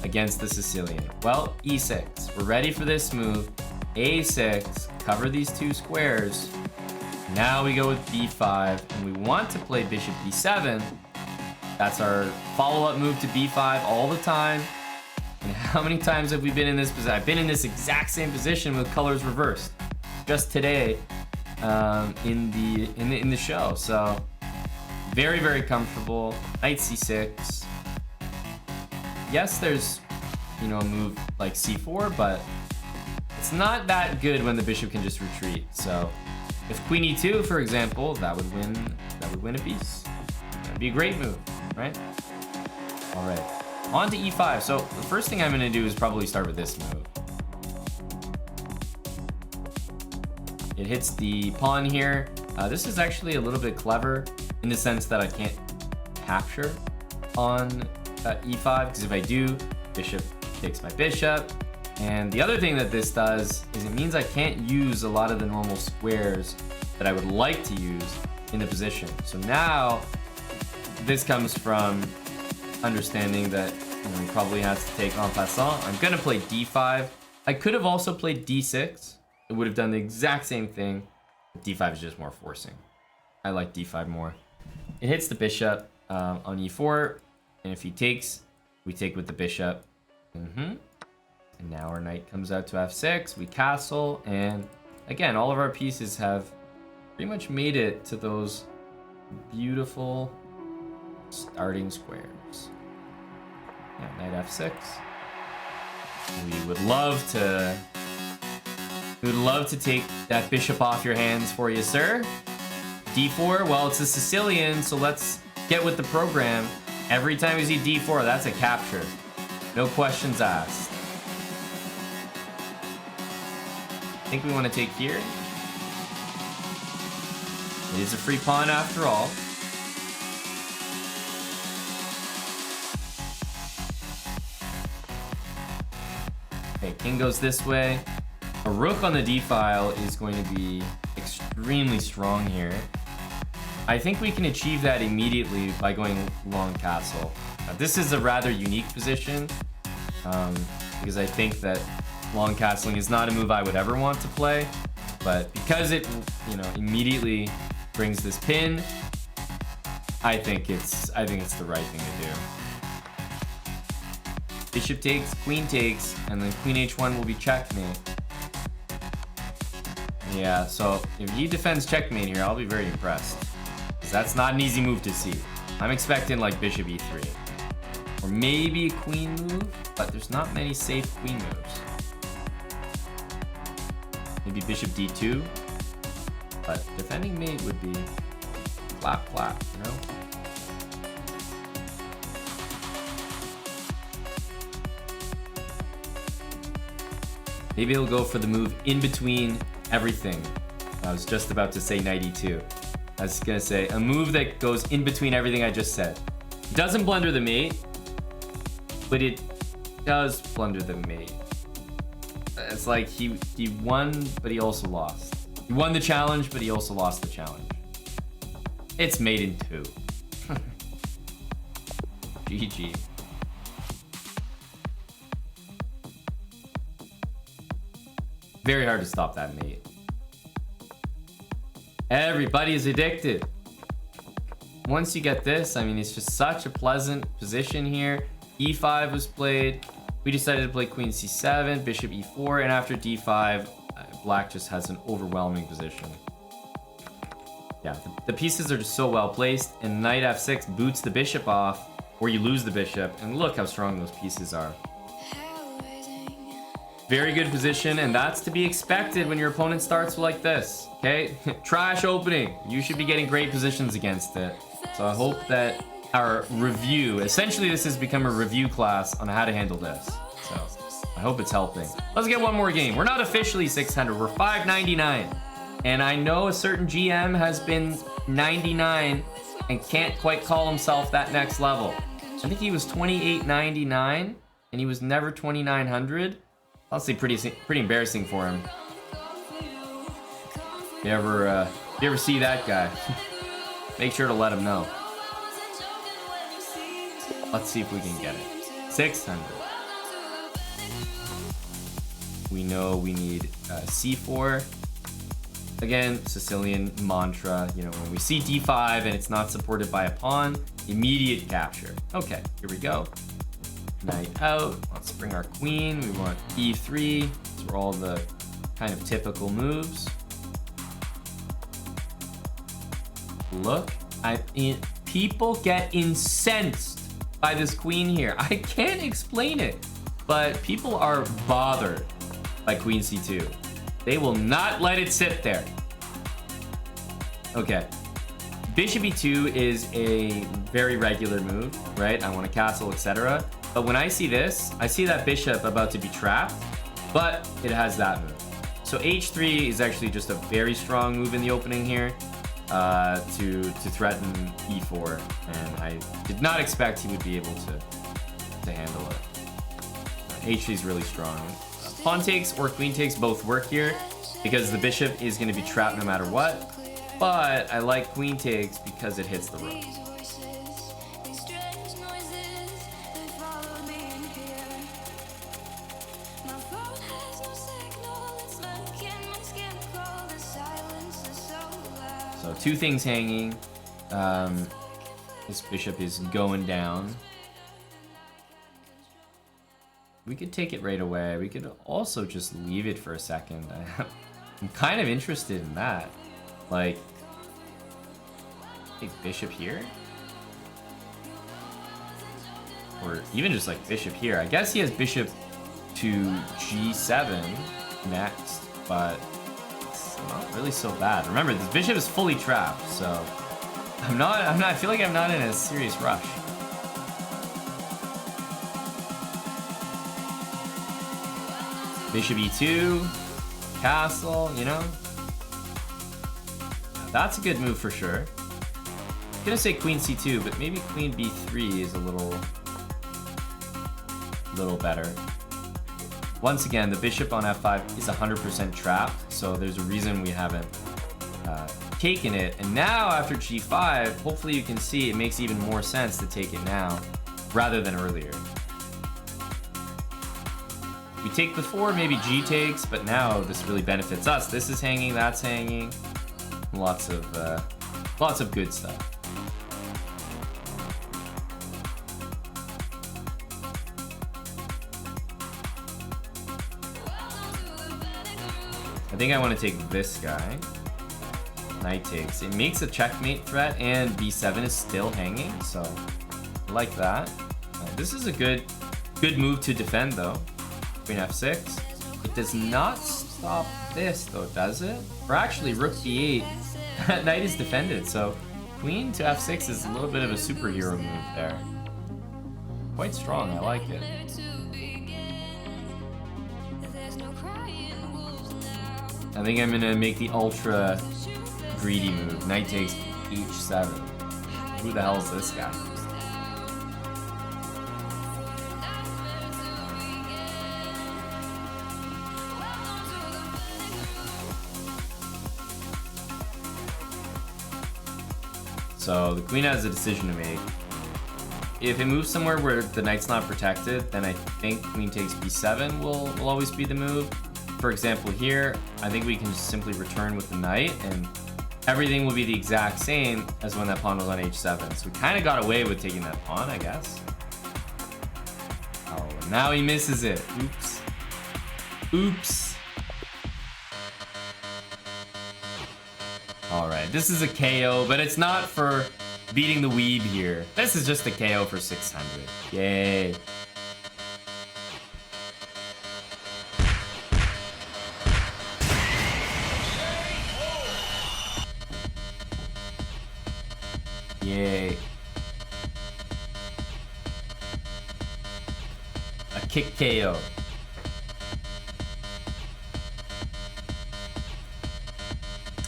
against the Sicilian. Well, e6. We're ready for this move. a6. Cover these 2 squares. Now we go with b5, and we want to play bishop b7. That's our follow-up move to b5 all the time. And how many times have we been in this position? I've been in this exact same position with colors reversed just today in the show. So very, very comfortable. Knight c6. Yes, there's, you know, a move like c4, but it's not that good when the bishop can just retreat. So if queen e2, for example, that would win a piece. That'd be a great move, right? All right, on to e5. So the first thing I'm going to do is probably start with this move. It hits the pawn here. This is actually a little bit clever in the sense that I can't capture on e5, because if I do, bishop takes my bishop. And the other thing that this does is it means I can't use a lot of the normal squares that I would like to use in the position. So now this comes from understanding that, you know, he probably has to take en passant. I'm gonna play d5. I could have also played d6. It would have done the exact same thing. But d5 is just more forcing. I like d5 more. It hits the bishop on e4, and if he takes, we take with the bishop. And now our knight comes out to f6. We castle, and again, all of our pieces have pretty much made it to those beautiful starting squares. Yeah, knight f6. We would love to take that bishop off your hands for you, sir. D4, well, it's a Sicilian, so let's get with the program. Every time we see D4, that's a capture. No questions asked. I think we want to take here. It is a free pawn after all. Okay, king goes this way. A rook on the d file is going to be extremely strong here. I think we can achieve that immediately by going long castle. Now, this is a rather unique position because I think that long castling is not a move I would ever want to play, but because it, you know, immediately brings this pin, I think it's the right thing to do. Bishop takes, queen takes, and then queen h1 will be checkmate. Yeah, so if he defends checkmate here, I'll be very impressed. Because that's not an easy move to see. I'm expecting like bishop e3. Or maybe a queen move, but there's not many safe queen moves. Maybe bishop d2. But defending mate would be clap clap, you know? Maybe he'll go for the move in between everything. I was just about to say knight e2. I was gonna say a move that goes in between everything I just said. It doesn't blunder the mate, but it does blunder the mate. It's like he won, but he also lost. He won the challenge, but he also lost the challenge. It's mate in 2. GG. Very hard to stop that mate. Everybody is addicted. Once you get this, I mean, it's just such a pleasant position here. e5 was played. We decided to play queen c7, bishop e4, and after d5, black just has an overwhelming position. Yeah, the pieces are just so well placed, and knight f6 boots the bishop off, or you lose the bishop, and look how strong those pieces are. Very good position, and that's to be expected when your opponent starts like this, okay? Trash opening. You should be getting great positions against it. So I hope that our review, essentially this has become a review class on how to handle this. So I hope it's helping. Let's get one more game. We're not officially 600, we're 599. And I know a certain GM has been 99 and can't quite call himself that next level. I think he was 2899 and he was never 2900. Honestly, pretty embarrassing for him. If you ever see that guy, make sure to let him know. Let's see if we can get it. 600. We know we need c4. Again, Sicilian mantra. You know, when we see d5 and it's not supported by a pawn, immediate capture. Okay, here we go. Knight out. Let's bring our queen. We want e3. These are all the kind of typical moves. Look, people get incensed by this queen here. I can't explain it, but people are bothered by queen c2. They will not let it sit there. Okay. Bishop e2 is a very regular move, right? I want a castle, etc. But when I see this, I see that bishop about to be trapped, but it has that move. So h3 is actually just a very strong move in the opening here to threaten e4, and I did not expect he would be able to handle it. h3 is really strong. Pawn takes or queen takes both work here because the bishop is going to be trapped no matter what, but I like queen takes because it hits the rook. So two things hanging. This bishop is going down. We could take it right away. We could also just leave it for a second. I'm kind of interested in that. Like, take bishop here? Or even just like bishop here. I guess he has bishop to G7 next, but it's not really so bad. Remember, this bishop is fully trapped, so I feel like I'm not in a serious rush. Bishop E2, castle, you know? That's a good move for sure. I'm gonna say Queen C2, but maybe Queen B3 is a little better. Once again, the bishop on F5 is 100% trapped, so there's a reason we haven't taken it. And now after G5, hopefully you can see it makes even more sense to take it now rather than earlier. We take before, maybe G takes, but now this really benefits us. This is hanging, that's hanging. Lots of good stuff. I think I want to take this guy. Knight takes. It makes a checkmate threat, and B7 is still hanging, so I like that. This is a good move to defend, though. Queen F6. It does not stop this, though, does it? Or actually, Rook B8. That knight is defended, so Queen to F6 is a little bit of a superhero move there. Quite strong, I like it. I think I'm gonna make the ultra greedy move. Knight takes H7. Who the hell is this guy? So the queen has a decision to make. If it moves somewhere where the knight's not protected, then I think queen takes b7 will always be the move. For example, here, I think we can just simply return with the knight, and everything will be the exact same as when that pawn was on h7. So we kind of got away with taking that pawn, I guess. Oh, and now he misses it. Oops. Oops. All right, this is a KO, but it's not for beating the weeb here. This is just a KO for 600. Yay. Yay. A kick KO.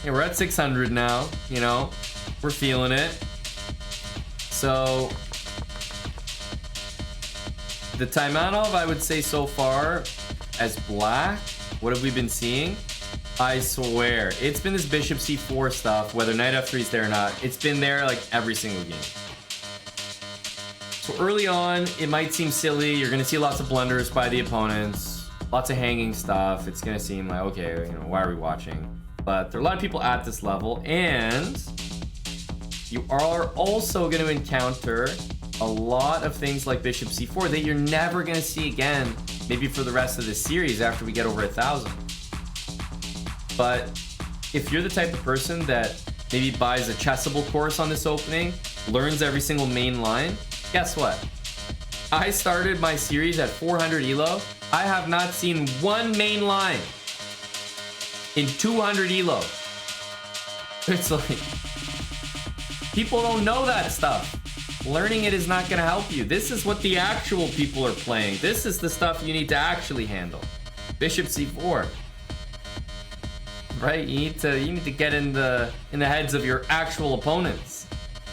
Yeah, we're at 600 now, you know, we're feeling it. So the Taimanov, I would say so far as black, what have we been seeing? I swear, it's been this bishop c4 stuff, whether knight f3 is there or not. It's been there like every single game. So early on, it might seem silly. You're gonna see lots of blunders by the opponents, lots of hanging stuff. It's gonna seem like, okay, you know, why are we watching? But there are a lot of people at this level, and you are also going to encounter a lot of things like bishop c4 that you're never going to see again, maybe for the rest of this series after we get over 1,000. But if you're the type of person that maybe buys a chessable course on this opening, learns every single main line, guess what? I started my series at 400 elo. I have not seen one main line in 200 elo. It's like, people don't know that stuff. Learning it is not going to help you. This is what the actual people are playing. This is the stuff you need to actually handle. Bishop c4. Right? You need to get in the heads of your actual opponents.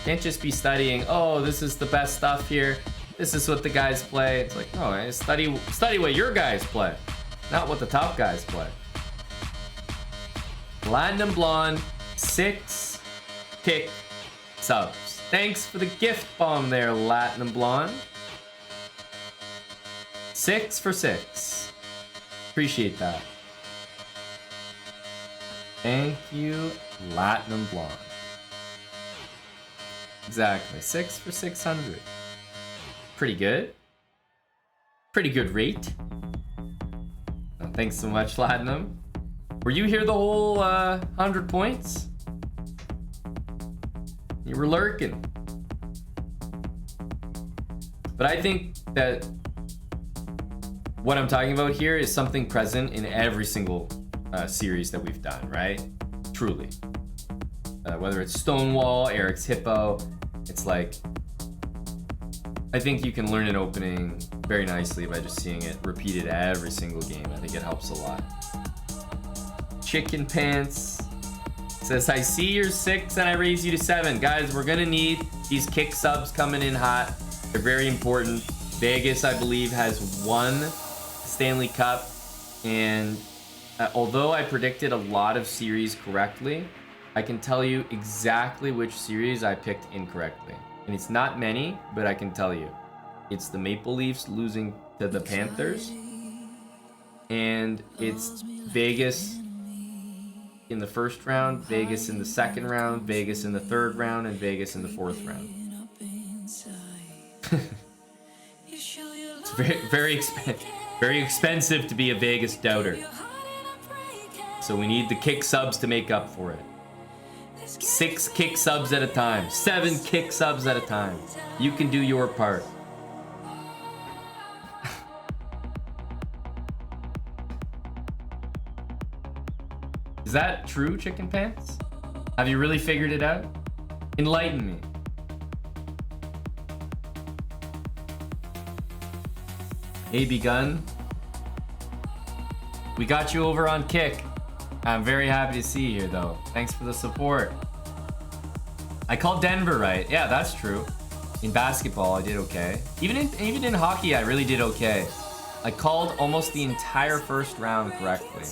Can't just be studying, oh, this is the best stuff here. This is what the guys play. It's like, no, study what your guys play, not what the top guys play. Platinum Blonde, 6 kick subs. Thanks for the gift bomb there, Platinum Blonde. 6 for 6. Appreciate that. Thank you, Platinum Blonde. Exactly, 6 for 600. Pretty good. Pretty good rate. Oh, thanks so much, Platinum. Were you here the whole 100 points? You were lurking. But I think that what I'm talking about here is something present in every single series that we've done, right? Truly. Whether it's Stonewall, Eric's Hippo, it's like, I think you can learn an opening very nicely by just seeing it repeated every single game. I think it helps a lot. Chicken Pants says, I see you're 6 and I raise you to 7. Guys, we're gonna need these kick subs coming in hot. They're very important. Vegas, I believe, has won Stanley Cup, and although I predicted a lot of series correctly, I can tell you exactly which series I picked incorrectly. And it's not many, but I can tell you. It's the Maple Leafs losing to the Panthers, and it's Vegas in the first round, Vegas in the second round, Vegas in the third round, and Vegas in the fourth round. It's very expensive to be a Vegas doubter. So we need the kick subs to make up for it. 6 kick subs at a time, 7 kick subs at a time. You can do your part. Is that true, Chicken Pants? Have you really figured it out? Enlighten me. Hey, Begun. We got you over on Kick. I'm very happy to see you here, though. Thanks for the support. I called Denver right. Yeah, that's true. In basketball, I did okay. Even in hockey, I really did okay. I called almost the entire first round correctly.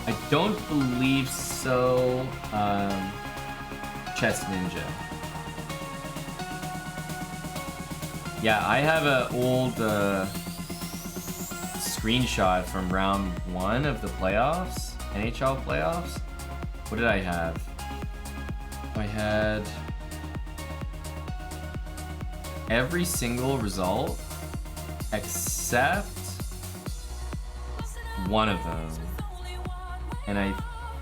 I don't believe so. Chess Ninja. Yeah, I have an old screenshot from round 1 of the playoffs, NHL playoffs. What did I have? I had every single result except one of them.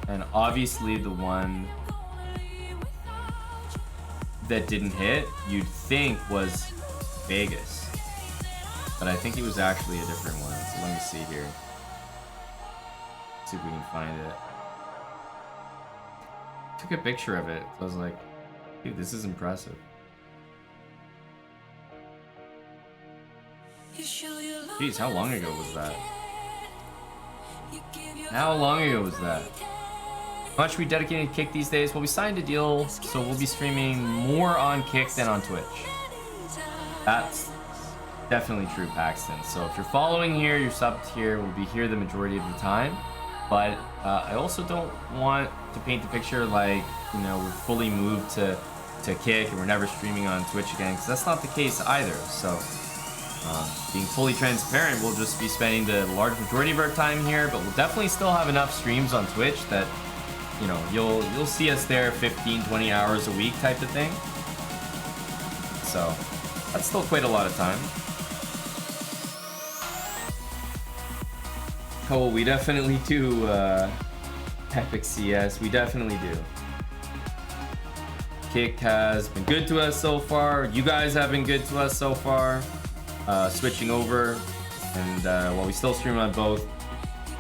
And obviously the one that didn't hit, you'd think was Vegas, but I think it was actually a different one. So let me see here. See if we can find it. Took a picture of it. I was like, dude, this is impressive. Jeez, how long ago was that? How long ago was that? How much we dedicated to Kick these days? Well, we signed a deal, so we'll be streaming more on Kick than on Twitch. That's definitely true, Paxton. So if you're following here, you're subbed here, we'll be here the majority of the time. But I also don't want to paint the picture like, you know, we're fully moved to Kick and we're never streaming on Twitch again, because that's not the case either. So being fully transparent, we'll just be spending the large majority of our time here, but we'll definitely still have enough streams on Twitch that, you know, you'll see us there 15, 20 hours a week type of thing. So that's still quite a lot of time. Oh, we definitely do, Epic CS. We definitely do. Kick has been good to us so far. You guys have been good to us so far. Switching over, and while we still stream on both,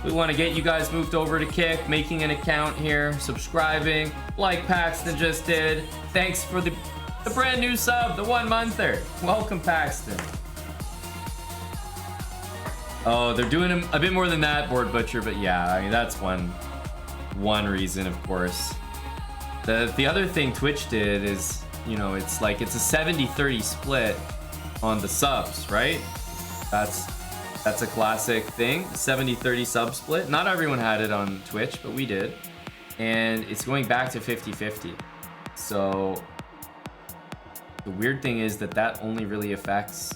we want to get you guys moved over to Kick, making an account here, subscribing, like Paxton just did. Thanks for the brand new sub, the 1-monther. Welcome, Paxton. Oh, they're doing a bit more than that, Board Butcher, but yeah, I mean, that's one reason, of course. The other thing Twitch did is, you know, it's like it's a 70-30 split on the subs, right? That's a classic thing, 70-30 sub split. Not everyone had it on Twitch, but we did. And it's going back to 50-50. So the weird thing is that only really affects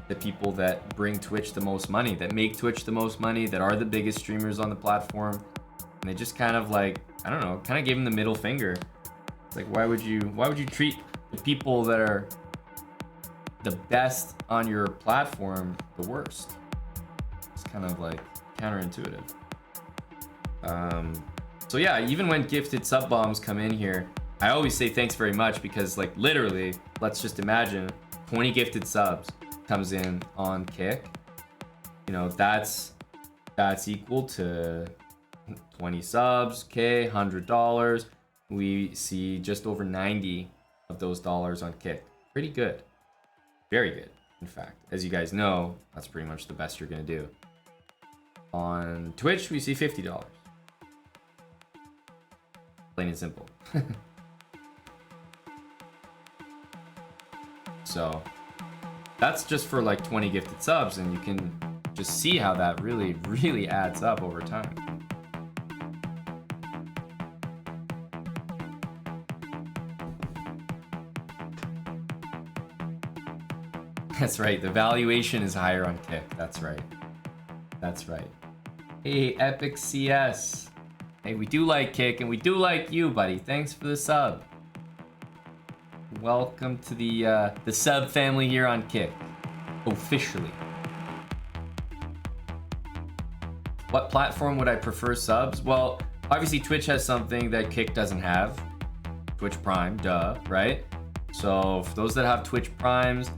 the people that bring Twitch the most money, that make Twitch the most money, that are the biggest streamers on the platform. And they just kind of like, I don't know, kind of gave them the middle finger. It's like, why would you treat the people that are the best on your platform the worst? It's kind of like counterintuitive. So yeah, even when gifted sub bombs come in here, I always say thanks very much, because like literally, let's just imagine 20 gifted subs comes in on Kick. You know, that's equal to 20 subs, okay, $100. We see just over 90 of those dollars on Kick. Pretty good. Very good, in fact. As you guys know, that's pretty much the best you're gonna do. On Twitch, we see $50. Plain and simple. So that's just for like 20 gifted subs, and you can just see how that really adds up over time. That's right, the valuation is higher on Kick. That's right. That's right. Hey, Epic CS. Hey, we do like Kick, and we do like you, buddy. Thanks for the sub. Welcome to the sub family here on Kick. Officially. What platform would I prefer subs? Well, obviously Twitch has something that Kick doesn't have. Twitch Prime, duh, right? So for those that have Twitch Primes,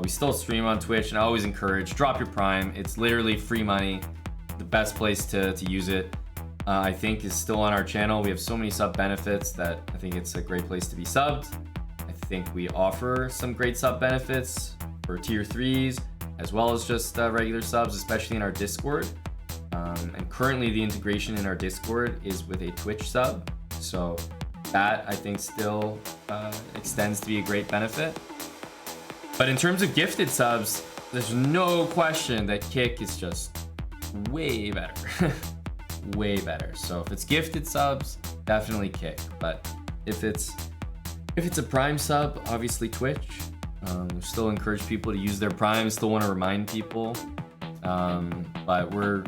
we still stream on Twitch, and I always encourage, drop your Prime. It's literally free money. The best place to use it, I think, is still on our channel. We have so many sub benefits that I think it's a great place to be subbed. I think we offer some great sub benefits for tier 3s, as well as just regular subs, especially in our Discord. And currently the integration in our Discord is with a Twitch sub. So that, I think, still extends to be a great benefit. But in terms of gifted subs, there's no question that Kick is just way better. Way better. So if it's gifted subs, definitely Kick. But if it's a Prime sub, obviously Twitch. Still encourage people to use their Prime. Still want to remind people. But we're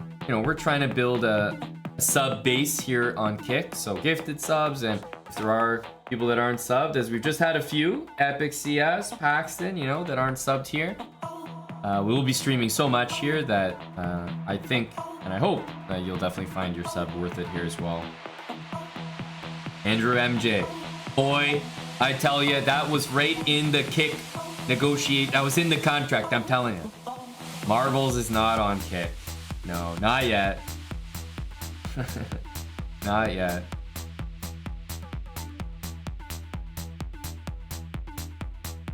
trying to build a sub base here on Kick. So gifted subs, and if there are people that aren't subbed, as we've just had a few, Epic CS, Paxton, that aren't subbed here. We will be streaming so much here that I think, and I hope, that you'll definitely find your sub worth it here as well. Andrew MJ, boy, I tell you, that was right in the Kick negotiate. That was in the contract, I'm telling you. Marbles is not on Kick. No, not yet. Not yet.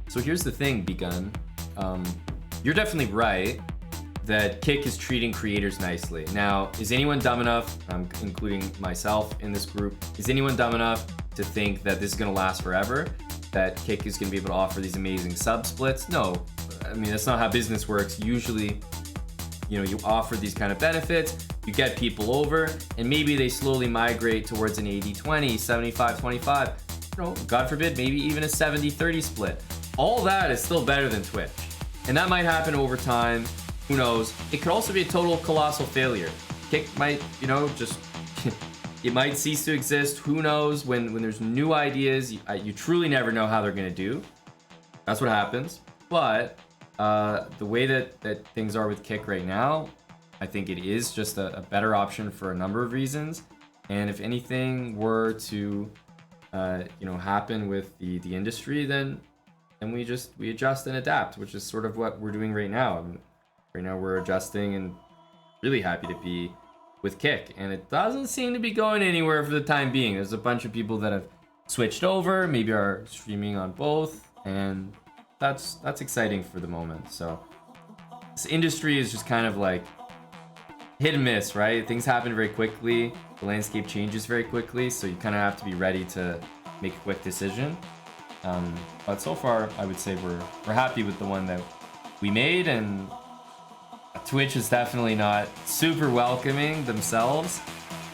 So here's the thing, Begun. You're definitely right that Kick is treating creators nicely. Now, is anyone dumb enough, including myself in this group, is anyone dumb enough to think that this is gonna last forever? That Kick is gonna be able to offer these amazing sub splits? No, I mean, that's not how business works. Usually, you offer these kind of benefits, you get people over, and maybe they slowly migrate towards an 80-20, 75-25, God forbid, maybe even a 70-30 split. All that is still better than Twitch. And that might happen over time. Who knows? It could also be a total colossal failure. Kick might, just it might cease to exist. Who knows? When there's new ideas, you truly never know how they're gonna do. That's what happens. But the way that things are with Kick right now, I think it is just a better option for a number of reasons. And if anything were to happen with the industry, then we adjust and adapt, which is sort of what we're doing right now. Right now we're adjusting and really happy to be with Kick, and it doesn't seem to be going anywhere for the time being. There's a bunch of people that have switched over, maybe are streaming on both, and that's exciting for the moment. So this industry is just kind of like hit and miss, right? Things happen very quickly, the landscape changes very quickly, so you kind of have to be ready to make a quick decision. But so far, I would say we're happy with the one that we made, and Twitch is definitely not super welcoming themselves,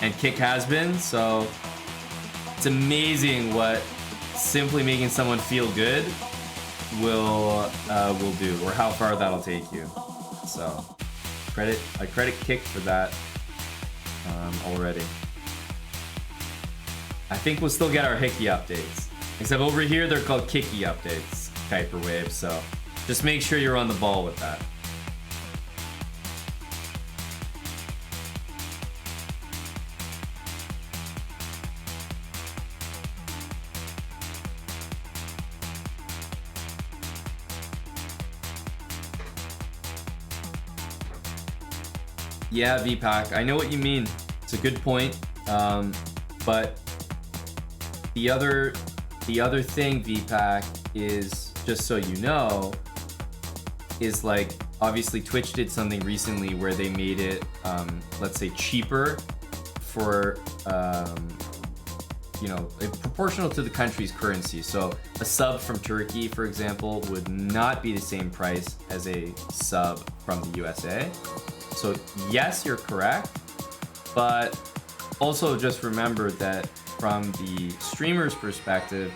and Kick has been, so it's amazing what simply making someone feel good will do, or how far that'll take you. So I credit Kick for that already. I think we'll still get our Hickey updates. Except over here, they're called Kicky updates, Kuiper Wave, so just make sure you're on the ball with that. Yeah, VPAC, I know what you mean. It's a good point. But the other thing, VPAC, is, just so you know, is like, obviously Twitch did something recently where they made it, let's say, cheaper for, you know, proportional to the country's currency. So a sub from Turkey, for example, would not be the same price as a sub from the USA. So yes, you're correct, but also just remember that from the streamer's perspective,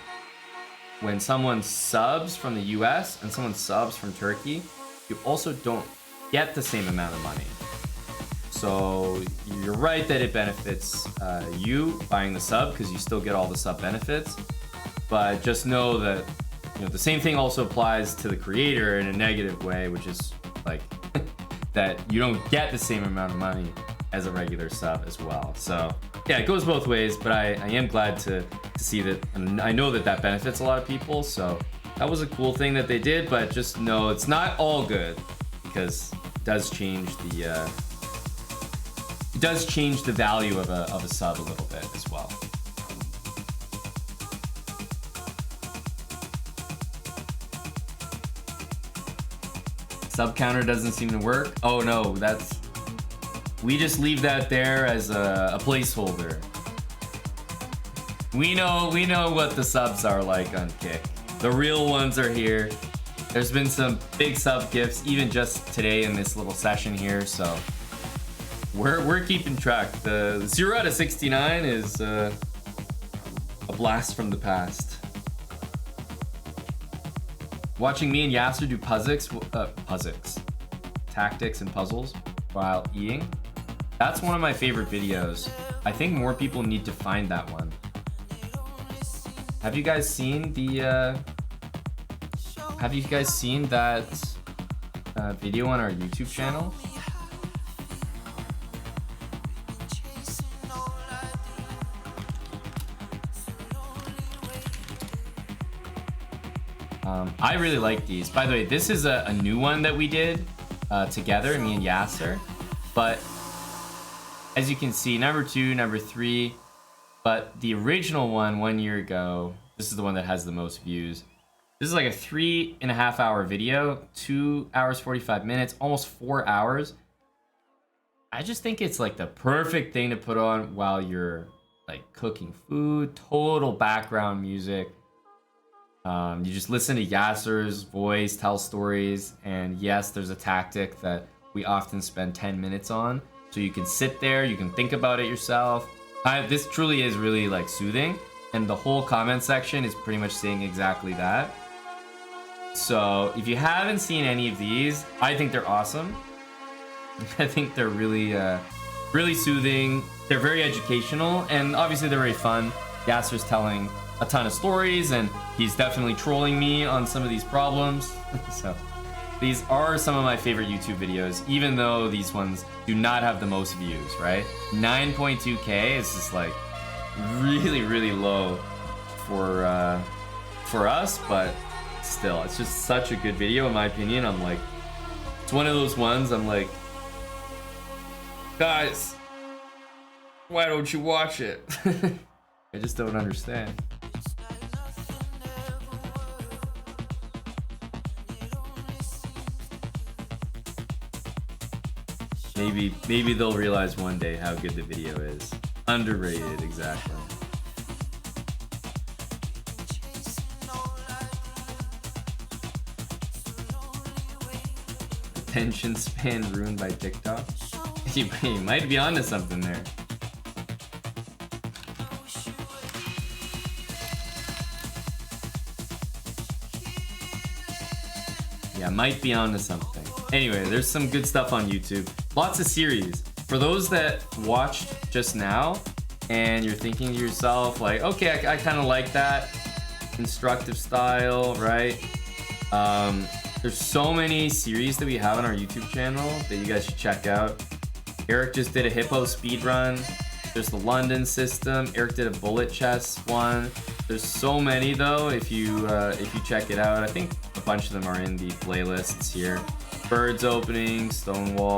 when someone subs from the US and someone subs from Turkey, you also don't get the same amount of money. So you're right that it benefits you buying the sub, because you still get all the sub benefits. But just know that, you know, the same thing also applies to the creator in a negative way, which is like that you don't get the same amount of money as a regular sub as well. So yeah, it goes both ways, but I am glad to see that, and I know that that benefits a lot of people. So that was a cool thing that they did, but just know it's not all good, because it does change the value of a sub a little bit as well. Sub counter doesn't seem to work. Oh no, we just leave that there as a placeholder. We know what the subs are like on Kick. The real ones are here. There's been some big sub gifts even just today in this little session here, so we're keeping track. The 0 out of 69 is a blast from the past. Watching me and Yasser do puzzles, tactics and puzzles while eating. That's one of my favorite videos. I think more people need to find that one. Have you guys seen the? Have you guys seen that video on our YouTube channel? I really like these. By the way, this is a new one that we did together, me and Yasser. But as you can see, number 2, number 3. But the original one year ago, this is the one that has the most views. This is like a 3.5 hour video, 2 hours 45 minutes, almost 4 hours. I just think it's like the perfect thing to put on while you're like cooking food. Total background music. You just listen to Yasser's voice tell stories, and yes, there's a tactic that we often spend 10 minutes on, so you can sit there, you can think about it yourself. This truly is really like soothing, and the whole comment section is pretty much saying exactly that. So if you haven't seen any of these, I think they're awesome. I think they're really really soothing. They're very educational, and obviously they're very fun. Yasser's telling a ton of stories, and he's definitely trolling me on some of these problems. So these are some of my favorite YouTube videos, even though these ones do not have the most views, right? 9.2K is just like really low for us, but still, it's just such a good video in my opinion. I'm like, it's one of those ones I'm like, guys, why don't you watch it? I just don't understand. Maybe they'll realize one day how good the video is. Underrated, exactly. Attention span ruined by TikTok. You might be onto something there. Yeah, might be onto something. Anyway, there's some good stuff on YouTube. Lots of series. For those that watched just now and you're thinking to yourself like, okay, I kind of like that instructive style, right? There's so many series that we have on our YouTube channel that you guys should check out. Eric just did a hippo speedrun. There's the London system. Eric did a bullet chess one. There's so many though. If you check it out, I think a bunch of them are in the playlists here. Birds opening, Stonewall.